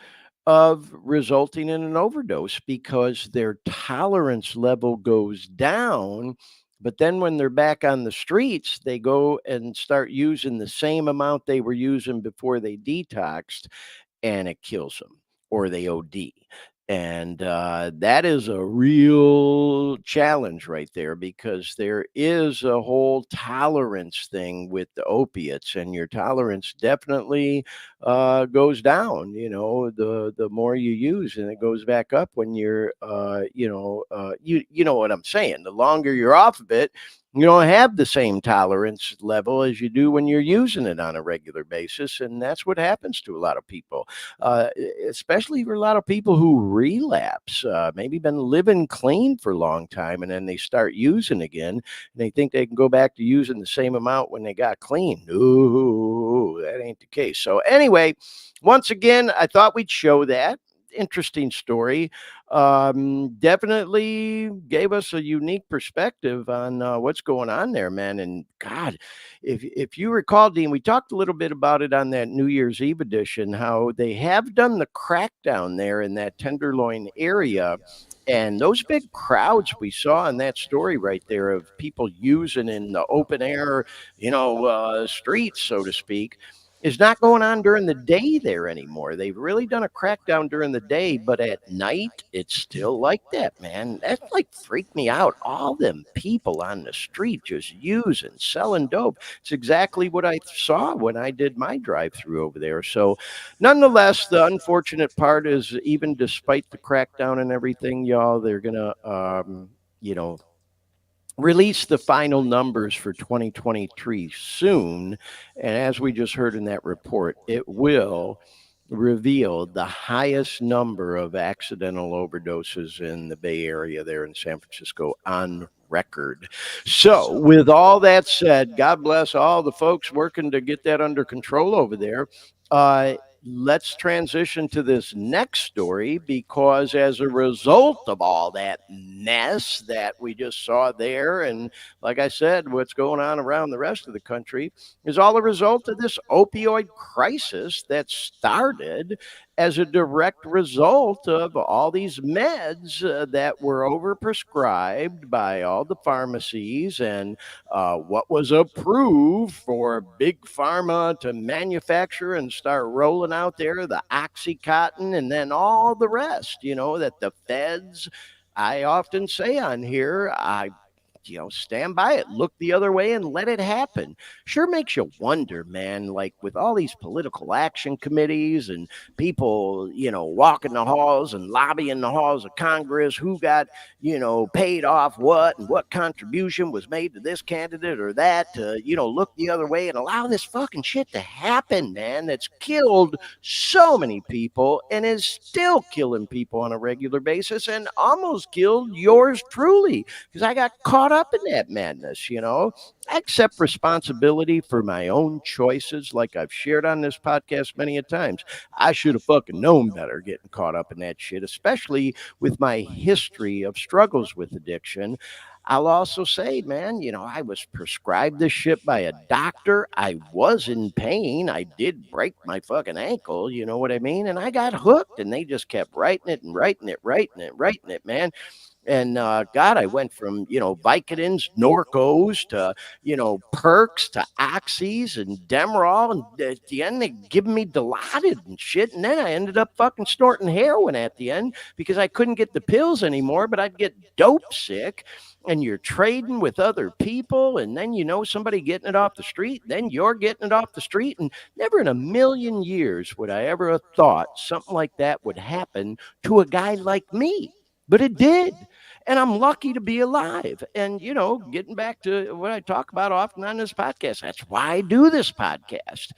of resulting in an overdose because their tolerance level goes down. But then when they're back on the streets, they go and start using the same amount they were using before they detoxed, and it kills them or they OD. And that is a real challenge right there because there is a whole tolerance thing with the opiates, and your tolerance definitely goes down. You know, the more you use, and it goes back up when you're, you know what I'm saying. The longer you're off of it, you don't have the same tolerance level as you do when you're using it on a regular basis. And that's what happens to a lot of people, especially for a lot of people who relapse, maybe been living clean for a long time, and then they start using again. And they think they can go back to using the same amount when they got clean. No, that ain't the case. So anyway, once again, I thought we'd show that. Interesting story. Definitely gave us a unique perspective on what's going on there, man. And God, if you recall, Dean, we talked a little bit about it on that New Year's Eve edition, how they have done the crackdown there in that Tenderloin area. And those big crowds we saw in that story right there of people using in the open air, you know, streets, so to speak, is not going on during the day there anymore. They've really done a crackdown during the day, but at night, it's still like that, man. That like freaked me out. All them people on the street just using, selling dope. It's exactly what I saw when I did my drive-through over there. So nonetheless, the unfortunate part is even despite the crackdown and everything, y'all, they're going to, you know, release the final numbers for 2023 soon. And as we just heard in that report, it will reveal the highest number of accidental overdoses in the Bay Area there in San Francisco on record. So with all that said, God bless all the folks working to get that under control over there. let's transition to this next story, because as a result of all that mess that we just saw there, and like I said, what's going on around the rest of the country is all a result of this opioid crisis that started as a direct result of all these meds that were overprescribed by all the pharmacies, and what was approved for big pharma to manufacture and start rolling out there, the Oxycontin, and then all the rest, that the feds, I often say on here, stand by it, look the other way, and let it happen. Sure makes you wonder, man, like with all these political action committees and people, walking the halls and lobbying the halls of Congress, who got, paid off what, and what contribution was made to this candidate or that, to, look the other way and allow this fucking shit to happen, man, that's killed so many people and is still killing people on a regular basis, and almost killed yours truly, because I got caught up in that madness. I accept responsibility for my own choices, like I've shared on this podcast many a times. I should have fucking known better getting caught up in that shit, especially with my history of struggles with addiction. I'll also say, man, I was prescribed this shit by a doctor. I was in pain. I did break my fucking ankle, you know what I mean? And I got hooked, and they just kept writing it and writing it, man. And God, I went from, Vicodins, Norcos to, Perks to Oxys and Demerol. And at the end, they giving me Dilaudid and shit. And then I ended up fucking snorting heroin at the end because I couldn't get the pills anymore, but I'd get dope sick. And you're trading with other people, and then somebody getting it off the street, then you're getting it off the street. And never in a million years would I ever have thought something like that would happen to a guy like me. But it did. And I'm lucky to be alive. And, getting back to what I talk about often on this podcast, that's why I do this podcast,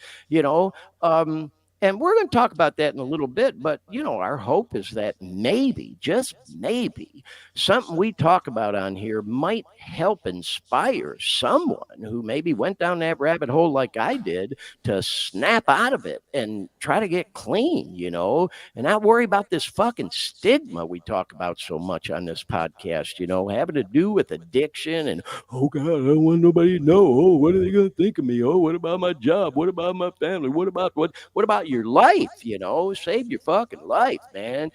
and we're going to talk about that in a little bit. But, our hope is that maybe, just maybe, something we talk about on here might help inspire someone who maybe went down that rabbit hole like I did to snap out of it and try to get clean, and not worry about this fucking stigma we talk about so much on this podcast, having to do with addiction and, oh God, I don't want nobody to know. Oh, what are they going to think of me? Oh, what about my job? What about my family? What about your life? Save your fucking life, man.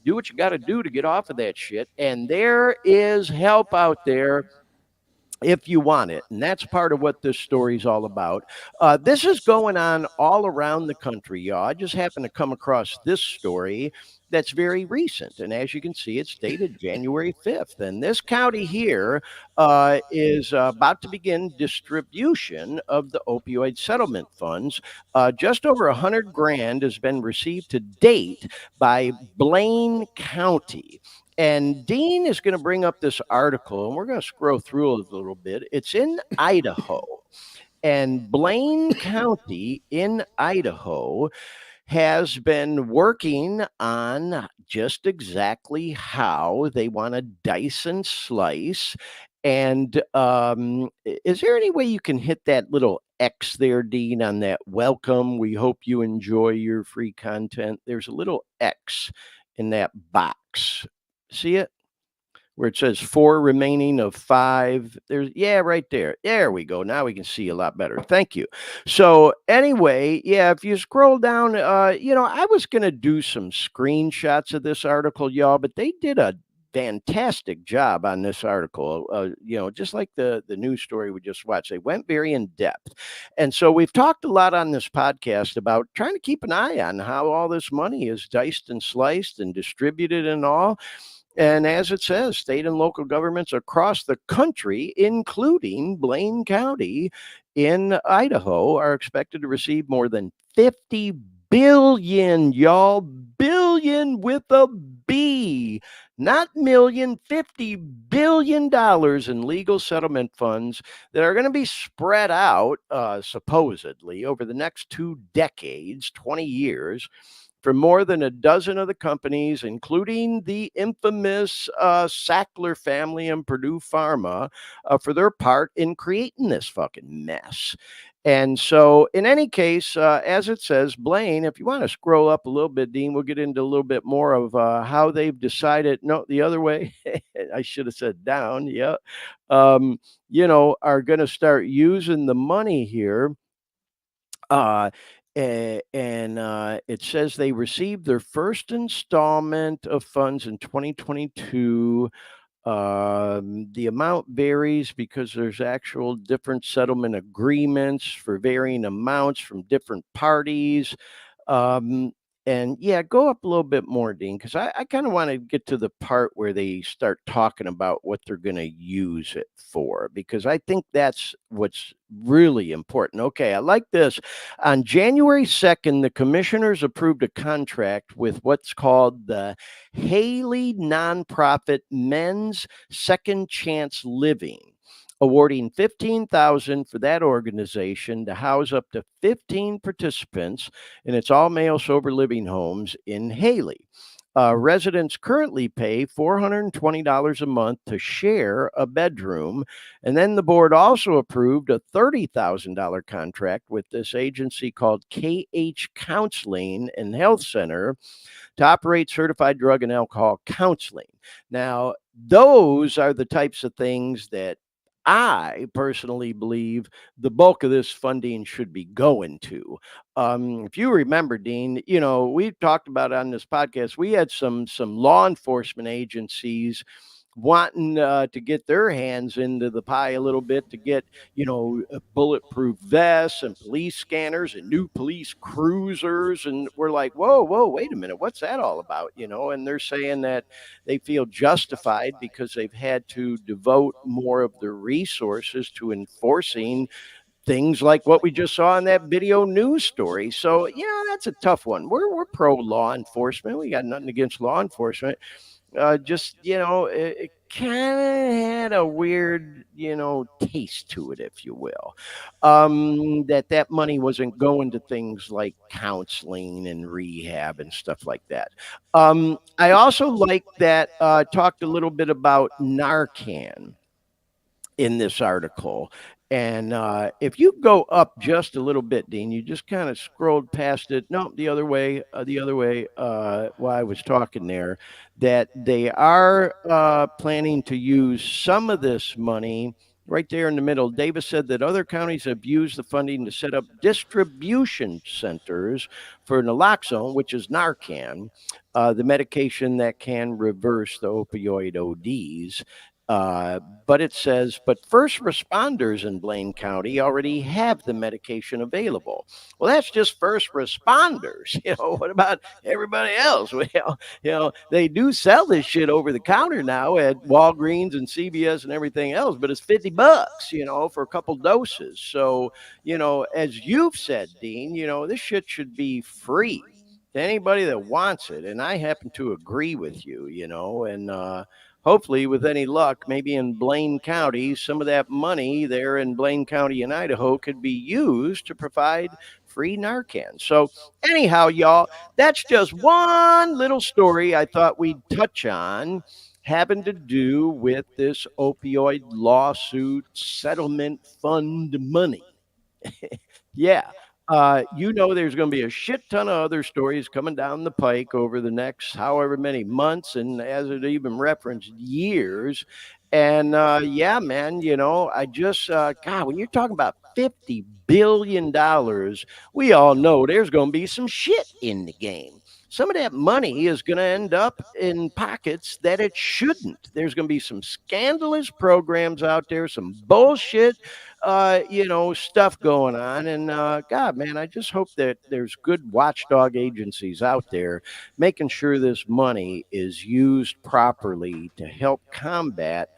Do what you got to do to get off of that shit. And there is help out there if you want it. And that's part of what this story is all about. This is going on all around the country, y'all. I just happened to come across this story that's very recent. And as you can see, it's dated January 5th. And this county here is about to begin distribution of the opioid settlement funds. Just over 100 grand has been received to date by Blaine County. And Dean is going to bring up this article, and we're going to scroll through it a little bit. It's in Idaho. And Blaine County in Idaho has been working on just exactly how they want to dice and slice. And is there any way you can hit that little X there, Dean, on that welcome? We hope you enjoy your free content. There's a little X in that box. See it? Where it says 4 remaining of 5. Right there. There we go. Now we can see a lot better. Thank you. So anyway, if you scroll down, I was going to do some screenshots of this article, y'all, but they did a fantastic job on this article. Just like the news story we just watched, they went very in depth. And so we've talked a lot on this podcast about trying to keep an eye on how all this money is diced and sliced and distributed and all. And as it says, state and local governments across the country, including Blaine County in Idaho, are expected to receive more than 50 billion, y'all, billion with a B, not million, $50 billion in legal settlement funds that are going to be spread out, supposedly, over the next 2 decades, 20 years, for more than a dozen of the companies, including the infamous Sackler family and Purdue Pharma, for their part in creating this fucking mess. And so, in any case, as it says, Blaine, if you want to scroll up a little bit, Dean, we'll get into a little bit more of how they've decided. No, the other way. I should have said down. Yeah. Um, are going to start using the money here. Uh, and it says they received their first installment of funds in 2022. The amount varies because there's actual different settlement agreements for varying amounts from different parties. Um, and yeah, go up a little bit more, Dean, because I kind of want to get to the part where they start talking about what they're going to use it for, because I think that's what's really important. Okay, I like this. On January 2nd, the commissioners approved a contract with what's called the Haley Nonprofit Men's Second Chance Living, awarding 15,000 for that organization to house up to 15 participants in its all-male sober living homes in Haley. Residents currently pay $420 a month to share a bedroom. And then the board also approved a $30,000 contract with this agency called KH Counseling and Health Center to operate certified drug and alcohol counseling. Now, those are the types of things that I personally believe the bulk of this funding should be going to. If you remember, Dean, we've talked about on this podcast, we had some law enforcement agencies wanting to get their hands into the pie a little bit to get, bulletproof vests and police scanners and new police cruisers. And we're like, whoa, wait a minute. What's that all about? And they're saying that they feel justified because they've had to devote more of their resources to enforcing things like what we just saw in that video news story. So, that's a tough one. We're pro law enforcement. We got nothing against law enforcement. It kind of had a weird, taste to it, if you will. That money wasn't going to things like counseling and rehab and stuff like that. I also like that talked a little bit about Narcan in this article. And if you go up just a little bit, Dean, you just kind of scrolled past it. No, the other way, while I was talking there, that they are planning to use some of this money right there in the middle. Davis said that other counties have used the funding to set up distribution centers for naloxone, which is Narcan, the medication that can reverse the opioid ODs. But it says, but first responders in Blaine County already have the medication available. Well, that's just first responders. What about everybody else? Well, they do sell this shit over the counter now at Walgreens and CVS and everything else, but it's $50, for a couple doses. So, as you've said, Dean, this shit should be free to anybody that wants it. And I happen to agree with you, and, hopefully, with any luck, maybe in Blaine County, some of that money there in Blaine County in Idaho could be used to provide free Narcan. So, anyhow, y'all, that's just one little story I thought we'd touch on having to do with this opioid lawsuit settlement fund money. Yeah. There's going to be a shit ton of other stories coming down the pike over the next however many months, and as it even referenced, years. And yeah, man, I just, God, when you're talking about $50 billion, we all know there's going to be some shit in the game. Some of that money is going to end up in pockets that it shouldn't. There's going to be some scandalous programs out there, some bullshit, stuff going on. And God, man, I just hope that there's good watchdog agencies out there making sure this money is used properly to help combat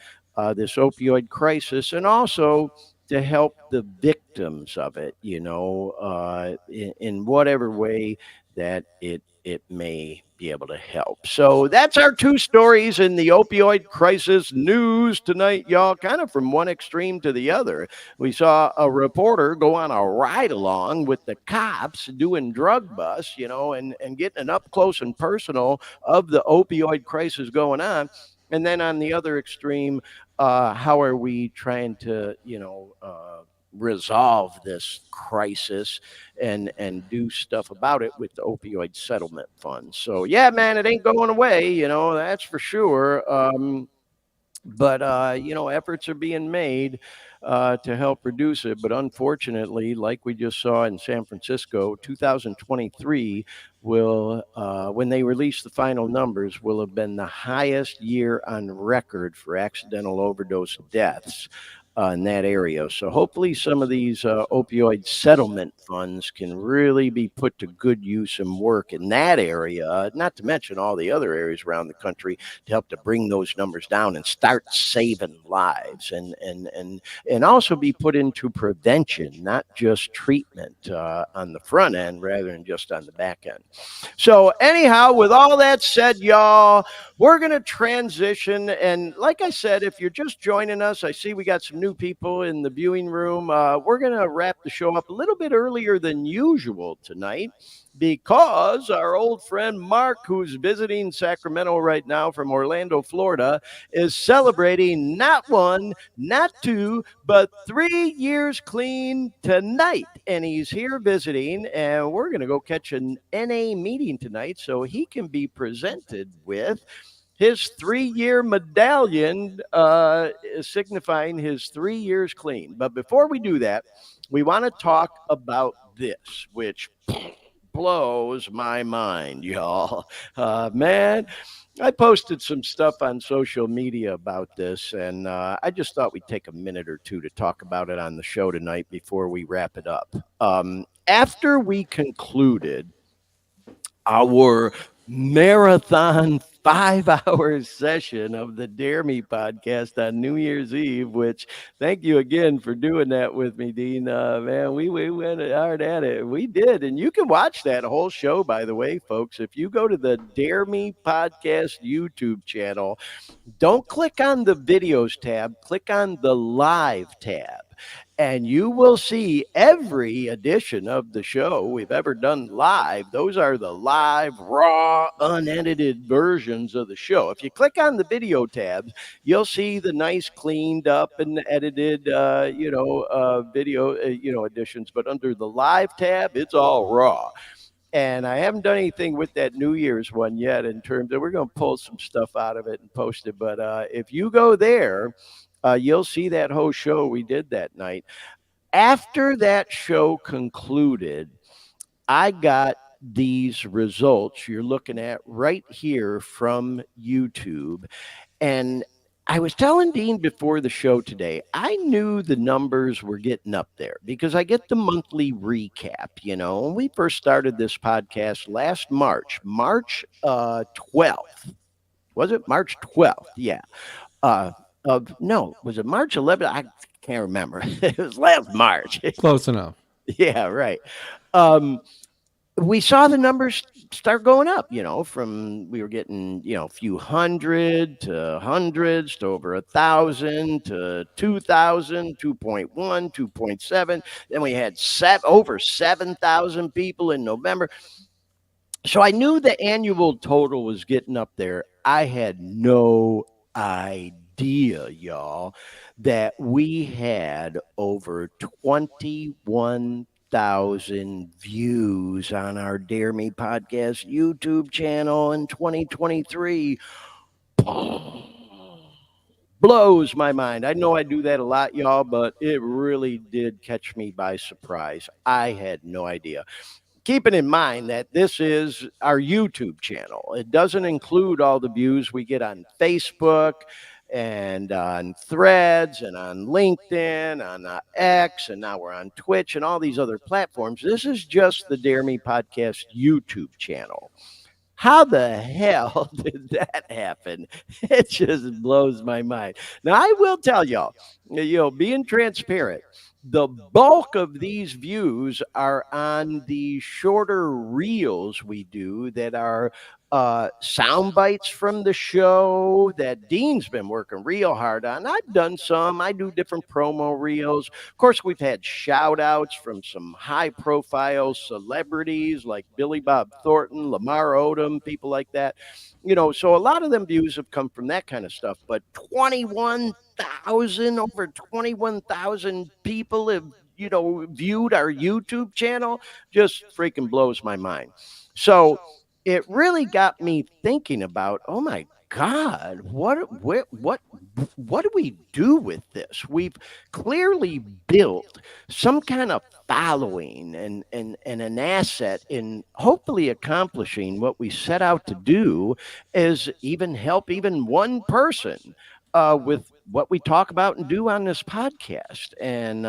this opioid crisis, and also to help the victims of it, in whatever way that it may be able to help. So that's our two stories in the opioid crisis news tonight, y'all, kind of from one extreme to the other. We saw a reporter go on a ride along with the cops doing drug busts, and getting an up close and personal of the opioid crisis going on. And then on the other extreme, how are we trying to, resolve this crisis and do stuff about it with the opioid settlement fund. So yeah, man, it ain't going away, that's for sure. But efforts are being made to help reduce it. But unfortunately, like we just saw in San Francisco, 2023 will, when they release the final numbers, will have been the highest year on record for accidental overdose deaths in that area. So hopefully, some of these opioid settlement funds can really be put to good use and work in that area. Not to mention all the other areas around the country to help to bring those numbers down and start saving lives, and also be put into prevention, not just treatment on the front end rather than just on the back end. So anyhow, with all that said, y'all, we're going to transition. And like I said, if you're just joining us, I see we got some new people in the viewing room. We're going to wrap the show up a little bit earlier than usual tonight, because our old friend Mark, who's visiting Sacramento right now from Orlando, Florida, is celebrating not one, not two, but 3 years clean tonight. And he's here visiting, and we're going to go catch an NA meeting tonight so he can be presented with his 3-year medallion, signifying his 3 years clean. But before we do that, we want to talk about this, which blows my mind, y'all. Man, I posted some stuff on social media about this, and I just thought we'd take a minute or two to talk about it on the show tonight before we wrap it up. After we concluded our marathon 5-hour session of the Dare Me podcast on New Year's Eve, which thank you again for doing that with me, Dean. Man, we went hard at it. We did. And you can watch that whole show, by the way, folks. If you go to the Dare Me podcast YouTube channel, don't click on the videos tab, click on the live tab, and you will see every edition of the show we've ever done live. Those are the live, raw, unedited versions of the show. If you click on the video tabs, you'll see the nice, cleaned up and edited, video, editions. But under the live tab, it's all raw. And I haven't done anything with that New Year's one yet in terms of, we're going to pull some stuff out of it and post it. But if you go there, you'll see that whole show we did that night. After that show concluded, I got these results you're looking at right here from YouTube. And I was telling Dean before the show today, I knew the numbers were getting up there because I get the monthly recap. When we first started this podcast last March 12th. Was it March 12th? Yeah. Was it March 11th? I can't remember. It was last March. Close enough. Yeah, right. We saw the numbers start going up, from, we were getting, a few hundred to hundreds to over 1,000 to 2,000, 2.1, 2.7. Then we had over 7,000 people in November. So I knew the annual total was getting up there. I had no idea, y'all, that we had over 21,000 views on our Dare Me podcast YouTube channel in 2023. Blows my mind. I know I do that a lot, y'all, but it really did catch me by surprise. I had no idea. Keeping in mind that this is our YouTube channel. It doesn't include all the views we get on Facebook and on Threads and on LinkedIn, on X, and now we're on Twitch and all these other platforms. This is just the Dare Me Podcast YouTube channel. How the hell did that happen? It just blows my mind. Now, I will tell y'all, being transparent, the bulk of these views are on the shorter reels we do that are sound bites from the show that Dean's been working real hard on. I've done some. I do different promo reels. Of course, we've had shout outs from some high profile celebrities like Billy Bob Thornton, Lamar Odom, people like that. So a lot of them views have come from that kind of stuff. But 21,000, over 21,000 people have, viewed our YouTube channel, just freaking blows my mind. So it really got me thinking about, oh my God, what do we do with this? We've clearly built some kind of following and an asset in hopefully accomplishing what we set out to do, is even help even one person with what we talk about and do on this podcast. And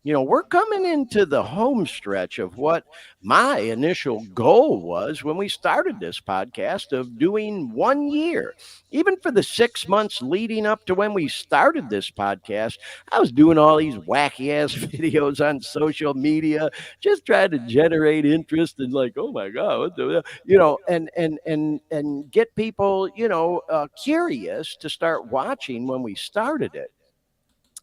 we're coming into the home stretch of what my initial goal was when we started this podcast, of doing 1 year. Even for the 6 months leading up to when we started this podcast, I was doing all these wacky ass videos on social media, just trying to generate interest and like, oh my God, what the, and get people, curious to start watching when we started it.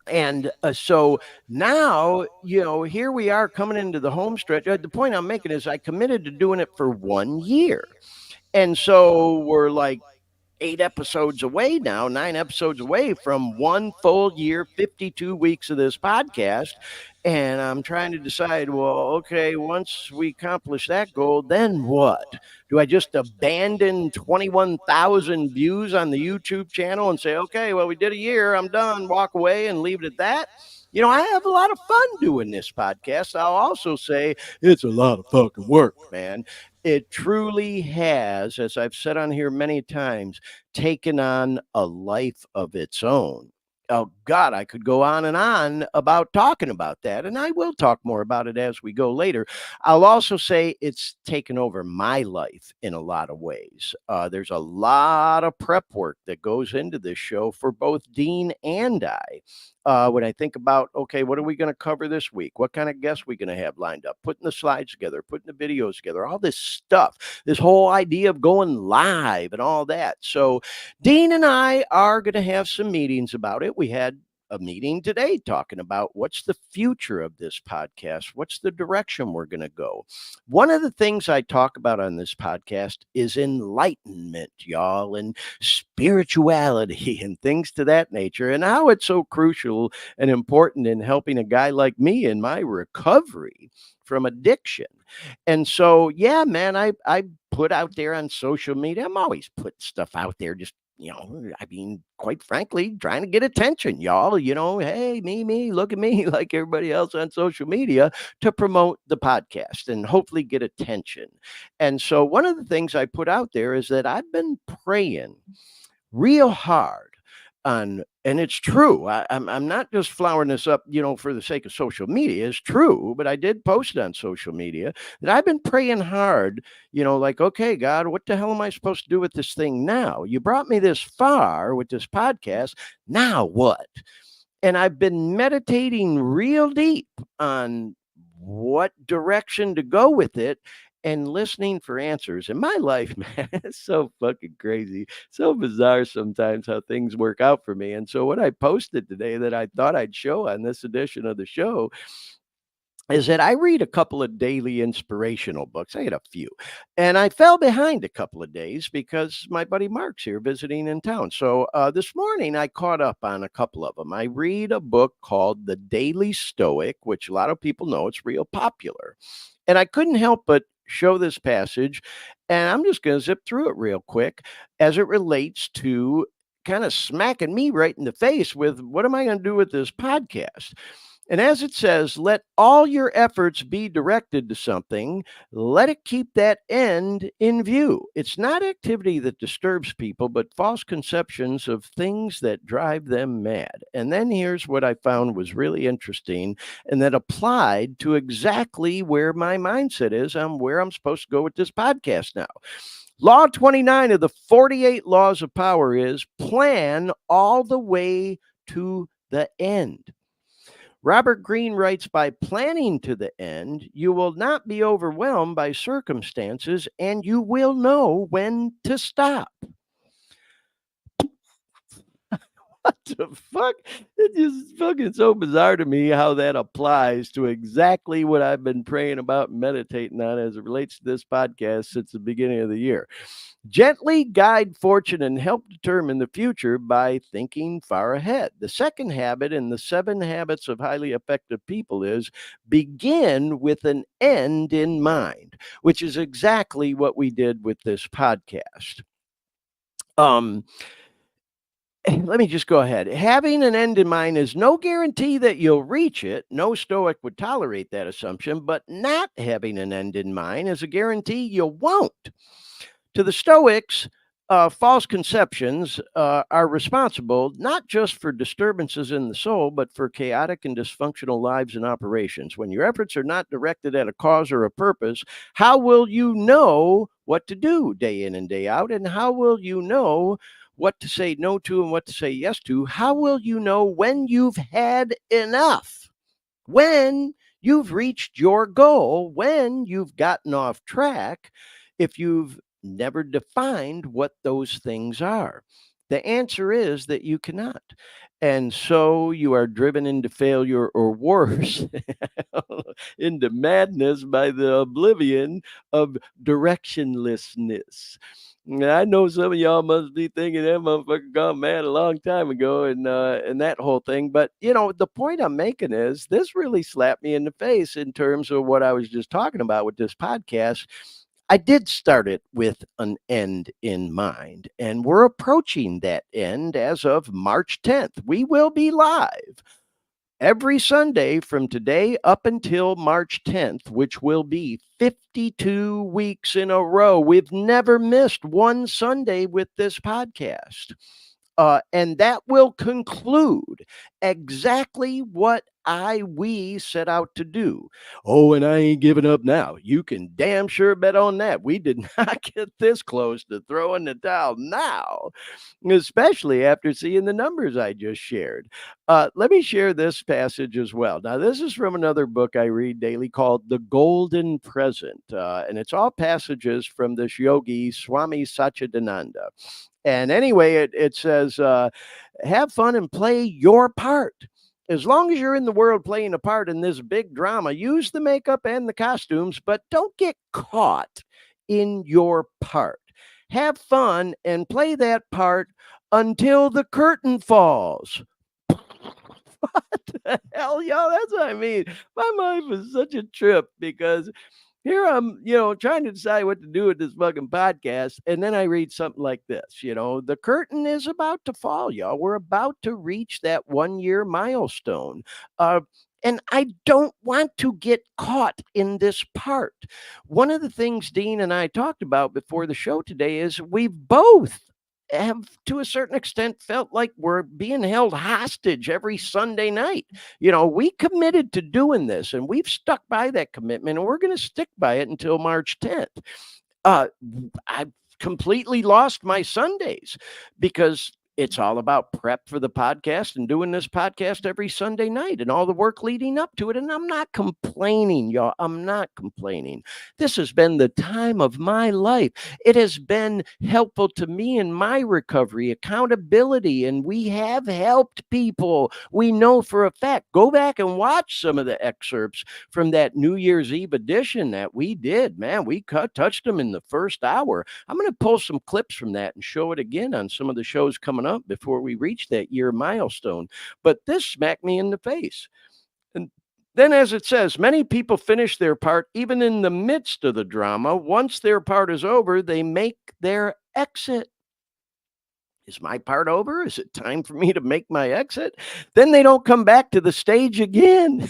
And so now, here we are coming into the home stretch. The point I'm making is I committed to doing it for 1 year. And so we're like 8 episodes away now, 9 episodes away from 1 full year, 52 weeks of this podcast. And I'm trying to decide, well, okay, once we accomplish that goal, then what? Do I just abandon 21,000 views on the YouTube channel and say, okay, well, we did a year, I'm done, walk away and leave it at that? I have a lot of fun doing this podcast. I'll also say it's a lot of fucking work, man. It truly has, as I've said on here many times, taken on a life of its own. Oh, God, I could go on and on about talking about that, and I will talk more about it as we go later. I'll also say it's taken over my life in a lot of ways. There's a lot of prep work that goes into this show for both Dean and I. When I think about, okay, what are we going to cover this week? What kind of guests are we going to have lined up? Putting the slides together, putting the videos together, all this stuff, this whole idea of going live and all that. So Dean and I are going to have some meetings about it. We had a meeting today talking about what's the future of this podcast, what's the direction we're going to go. One of the things I talk about on this podcast is enlightenment, y'all, and spirituality and things to that nature, and how it's so crucial and important in helping a guy like me in my recovery from addiction. And so, yeah, man, I put out there on social media, I'm always putting stuff out there, just quite frankly, trying to get attention, y'all, hey, me, look at me, like everybody else on social media, to promote the podcast and hopefully get attention. And so one of the things I put out there is that I've been praying real hard on, and it's true. I'm not just flowering this up, for the sake of social media. It's true, but I did post it on social media that I've been praying hard, like, okay, God, what the hell am I supposed to do with this thing now? You brought me this far with this podcast. Now what? And I've been meditating real deep on what direction to go with it and listening for answers. And my life, man, it's so fucking crazy, so bizarre sometimes how things work out for me. And so what I posted today that I thought I'd show on this edition of the show is that I read a couple of daily inspirational books. I had a few, and I fell behind a couple of days because my buddy Mark's here visiting in town. So this morning I caught up on a couple of them. I read a book called The Daily Stoic, which a lot of people know, it's real popular. And I couldn't help but show this passage, and I'm just going to zip through it real quick as it relates to kind of smacking me right in the face with what am I going to do with this podcast? And as it says, let all your efforts be directed to something. Let it keep that end in view. It's not activity that disturbs people, but false conceptions of things that drive them mad. And then here's what I found was really interesting and that applied to exactly where my mindset is on where I'm supposed to go with this podcast now. Law 29 of the 48 laws of power is plan all the way to the end. Robert Greene writes, by planning to the end, you will not be overwhelmed by circumstances and you will know when to stop. What the fuck? It's just fucking so bizarre to me how that applies to exactly what I've been praying about and meditating on as it relates to this podcast since the beginning of the year. Gently guide fortune and help determine the future by thinking far ahead. The second habit in the 7 habits of highly effective people is begin with an end in mind, which is exactly what we did with this podcast. Let me just go ahead. Having an end in mind is no guarantee that you'll reach it. No Stoic would tolerate that assumption, but not having an end in mind is a guarantee you won't. To the Stoics, false conceptions are responsible not just for disturbances in the soul, but for chaotic and dysfunctional lives and operations. When your efforts are not directed at a cause or a purpose, how will you know what to do day in and day out? And how will you know what to say no to and what to say yes to? How will you know when you've had enough? When you've reached your goal, when you've gotten off track, if you've never defined what those things are? The answer is that you cannot. And so you are driven into failure or worse, into madness by the oblivion of directionlessness. Now, I know some of y'all must be thinking that motherfucker gone mad a long time ago and that whole thing. But, the point I'm making is this really slapped me in the face in terms of what I was just talking about with this podcast. I did start it with an end in mind, and we're approaching that end as of March 10th. We will be live every Sunday from today up until March 10th, which will be 52 weeks in a row. We've never missed one Sunday with this podcast. And that will conclude exactly what we set out to do. Oh, and I ain't giving up now. You can damn sure bet on that. We did not get this close to throwing the towel now, especially after seeing the numbers I just shared. Let me share this passage as well. Now, this is from another book I read daily called The Golden Present, and it's all passages from this yogi, Swami Satchidananda. And anyway, it says, have fun and play your part. As long as you're in the world playing a part in this big drama, use the makeup and the costumes, but don't get caught in your part. Have fun and play that part until the curtain falls. What the hell, y'all? That's what I mean. My life is such a trip because here I'm, trying to decide what to do with this fucking podcast. And then I read something like this, the curtain is about to fall, y'all. We're about to reach that 1-year milestone. And I don't want to get caught in this part. One of the things Dean and I talked about before the show today is we both have to a certain extent felt like we're being held hostage every Sunday night. We committed to doing this and we've stuck by that commitment and we're going to stick by it until March 10th. I've completely lost my Sundays because it's all about prep for the podcast and doing this podcast every Sunday night and all the work leading up to it. And I'm not complaining, y'all. I'm not complaining. This has been the time of my life. It has been helpful to me in my recovery, accountability, and we have helped people. We know for a fact. Go back and watch some of the excerpts from that New Year's Eve edition that we did. Man, we touched them in the first hour. I'm going to pull some clips from that and show it again on some of the shows coming up before we reach that year milestone. But this smacked me in the face. And then, as it says, many people finish their part even in the midst of the drama. Once their part is over, they make their exit. Is my part over? Is it time for me to make my exit? Then they don't come back to the stage again.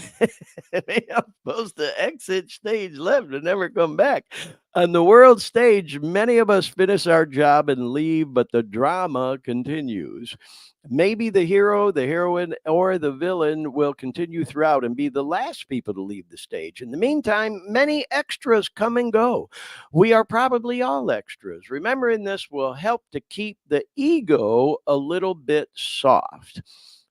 They are supposed to exit stage left and never come back. On the world stage, many of us finish our job and leave, but the drama continues. Maybe the hero, the heroine, or the villain will continue throughout and be the last people to leave the stage. In the meantime, many extras come and go. We are probably all extras. Remembering this will help to keep the ego a little bit soft.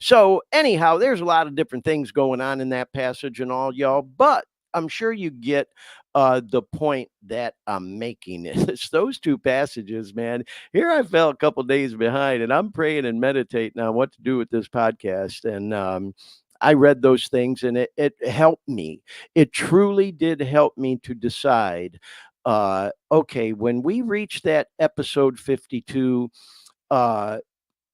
So anyhow, there's a lot of different things going on in that passage and all, y'all, but I'm sure you get the point that I'm making. It's those two passages, man. Here I fell a couple days behind, and I'm praying and meditating on what to do with this podcast. And I read those things, and it helped me. It truly did help me to decide. Okay, when we reach that episode 52, uh,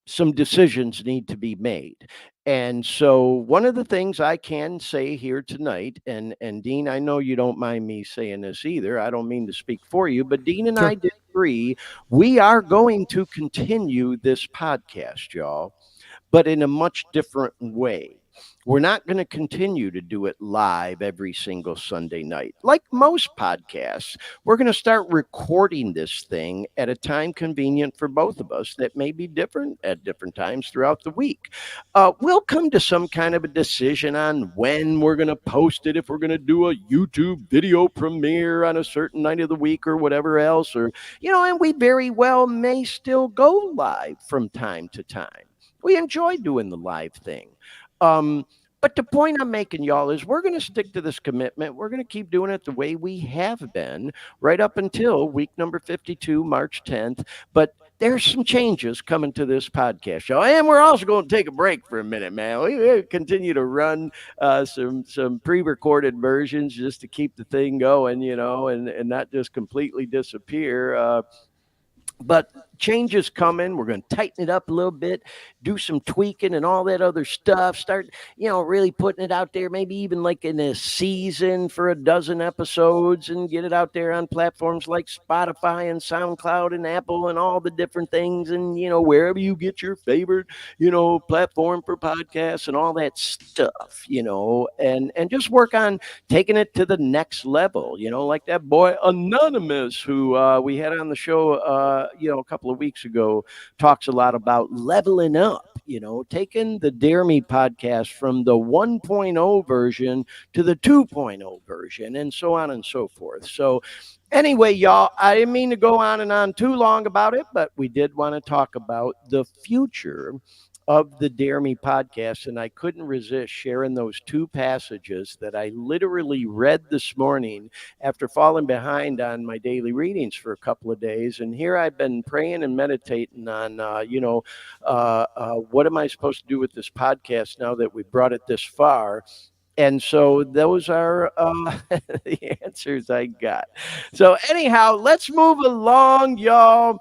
some decisions need to be made. And so one of the things I can say here tonight, and Dean, I know you don't mind me saying this either. I don't mean to speak for you, but Dean and Sure. I did agree we are going to continue this podcast, y'all, but in a much different way. We're not going to continue to do it live every single Sunday night. Like most podcasts, we're going to start recording this thing at a time convenient for both of us that may be different at different times throughout the week. We'll come to some kind of a decision on when we're going to post it, if we're going to do a YouTube video premiere on a certain night of the week or whatever else, or, and we very well may still go live from time to time. We enjoy doing the live thing. But the point I'm making, y'all, is we're going to stick to this commitment. We're going to keep doing it the way we have been right up until week number 52, March 10th. But there's some changes coming to this podcast, y'all. And we're also going to take a break for a minute, man. We continue to run some pre-recorded versions just to keep the thing going, and not just completely disappear. But change is coming. We're going to tighten it up a little bit, do some tweaking and all that other stuff. Start, really putting it out there, maybe even like in a season for a dozen episodes, and get it out there on platforms like Spotify and SoundCloud and Apple and all the different things. And, wherever you get your favorite, platform for podcasts and all that stuff, and just work on taking it to the next level, like that boy Anonymous who we had on the show, a couple of weeks ago, talks a lot about leveling up, taking the Dare Me podcast from the 1.0 version to the 2.0 version, and so on and so forth. So anyway, y'all, I didn't mean to go on and on too long about it, but we did want to talk about the future of the Dare Me podcast, and I couldn't resist sharing those two passages that I literally read this morning after falling behind on my daily readings for a couple of days. And here I've been praying and meditating on, what am I supposed to do with this podcast now that we brought it this far? And so those are the answers I got. So anyhow, let's move along, y'all.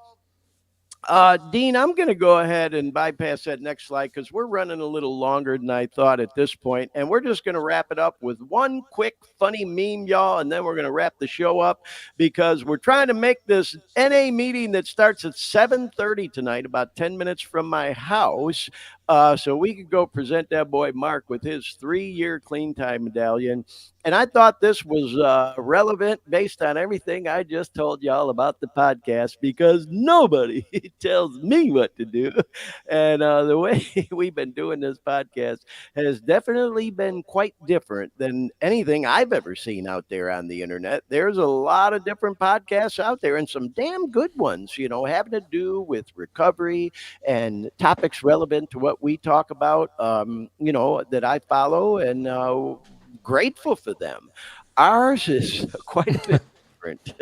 Dean, I'm going to go ahead and bypass that next slide because we're running a little longer than I thought at this point, and we're just going to wrap it up with one quick funny meme, y'all, and then we're going to wrap the show up because we're trying to make this NA meeting that starts at 7:30 tonight, about 10 minutes from my house, so we could go present that boy Mark with his 3-year clean time medallion. And I thought this was relevant based on everything I just told y'all about the podcast, because nobody tells me what to do. And the way we've been doing this podcast has definitely been quite different than anything I've ever seen out there on the internet. There's a lot of different podcasts out there, and some damn good ones, having to do with recovery and topics relevant to what we talk about, that I follow, and grateful for them. Ours is quite a bit different.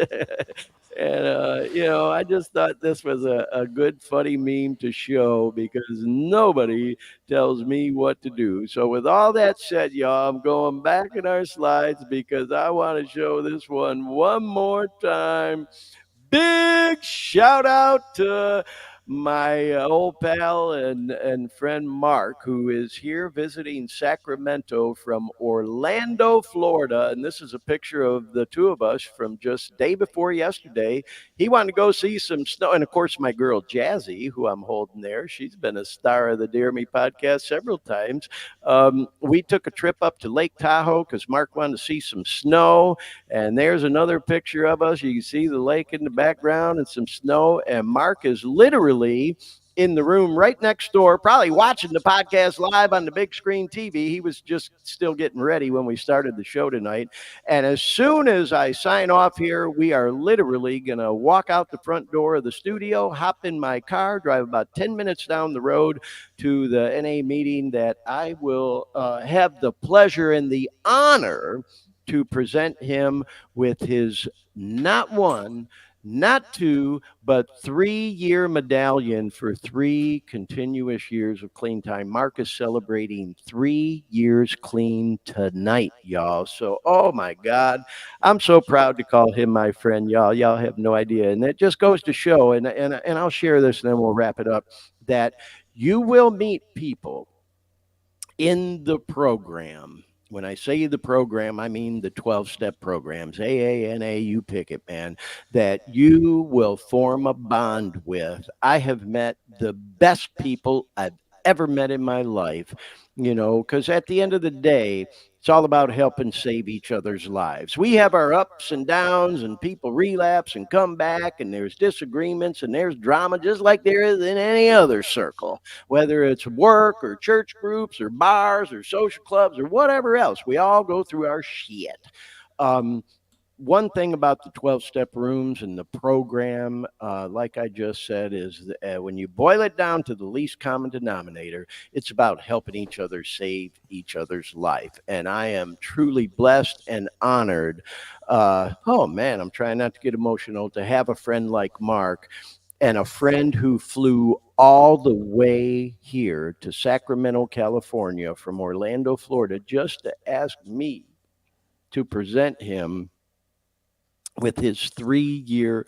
And, I just thought this was a good, funny meme to show because nobody tells me what to do. So with all that said, y'all, I'm going back in our slides because I want to show this one more time. Big shout out to my old pal and friend Mark, who is here visiting Sacramento from Orlando, Florida. And this is a picture of the two of us from just day before yesterday. He wanted to go see some snow. And of course, my girl Jazzy, who I'm holding there, she's been a star of the Dare Me podcast several times. We took a trip up to Lake Tahoe because Mark wanted to see some snow. And there's another picture of us. You can see the lake in the background and some snow. And Mark is literally in the room right next door, probably watching the podcast live on the big screen TV. He was just still getting ready when we started the show tonight. And as soon as I sign off here, we are literally going to walk out the front door of the studio, hop in my car, drive about 10 minutes down the road to the NA meeting that I will have the pleasure and the honor to present him with his not one, not two, but 3-year medallion for 3 continuous years of clean time. Mark is celebrating 3 years clean tonight, y'all. So, oh my God, I'm so proud to call him my friend, y'all. Y'all have no idea. And it just goes to show, and I'll share this and then we'll wrap it up, that you will meet people in the program. When I say the program, I mean the 12-step programs, AA, NA, you pick it, man, that you will form a bond with. I have met the best people I've ever met in my life, you know, because at the end of the day, it's all about helping save each other's lives. We have our ups and downs, and people relapse and come back, and there's disagreements and there's drama, just like there is in any other circle, whether it's work or church groups or bars or social clubs or whatever else. We all go through our shit. One thing about the 12-step rooms and the program, like I just said, is when you boil it down to the least common denominator, it's about helping each other save each other's life. And I am truly blessed and honored. Oh, man, I'm trying not to get emotional, to have a friend like Mark, and a friend who flew all the way here to Sacramento, California from Orlando, Florida, just to ask me to present him with his 3-year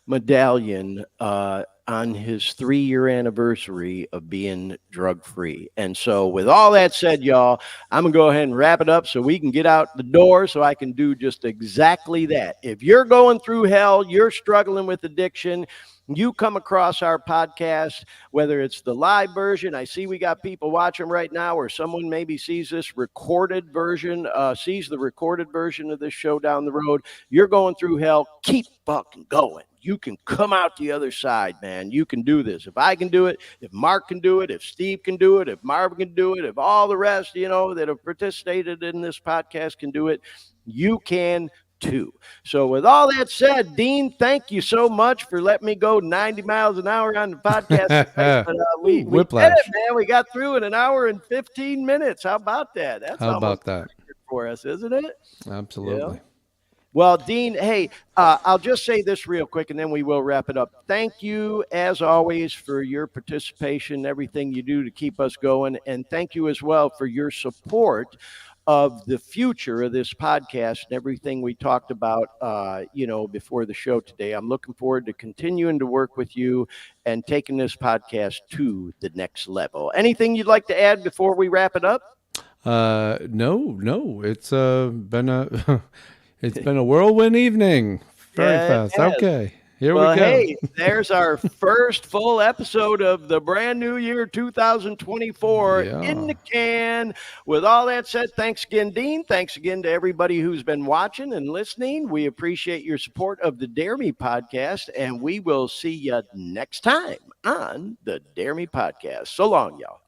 medallion on his 3-year anniversary of being drug-free. And so with all that said, y'all, I'm going to go ahead and wrap it up so we can get out the door so I can do just exactly that. If you're going through hell, you're struggling with addiction, you come across our podcast, whether it's the live version, I see we got people watching right now, or someone maybe sees this recorded version, sees the recorded version of this show down the road. You're going through hell, keep fucking going. You can come out the other side, man. You can do this. If I can do it, if Mark can do it, if Steve can do it, if Marvin can do it, if all the rest, you know, that have participated in this podcast can do it, you can too. So with all that said, Dean, thank you so much for letting me go 90 miles an hour on the podcast. But, we did it, man. We got through in 1 hour and 15 minutes. How about that? That's how about that for us, isn't it? Absolutely. Yeah. Well, Dean, hey, I'll just say this real quick and then we will wrap it up. Thank you, as always, for your participation, everything you do to keep us going. And thank you as well for your support of the future of this podcast and everything we talked about, before the show today. I'm looking forward to continuing to work with you and taking this podcast to the next level. Anything you'd like to add before we wrap it up? No. It's been a it's been a whirlwind evening. Very fast. Okay. Here we go. Hey, there's our first full episode of the brand new year 2024 in the can. With all that said, thanks again, Dean. Thanks again to everybody who's been watching and listening. We appreciate your support of the Dare Me podcast, and we will see you next time on the Dare Me podcast. So long, y'all.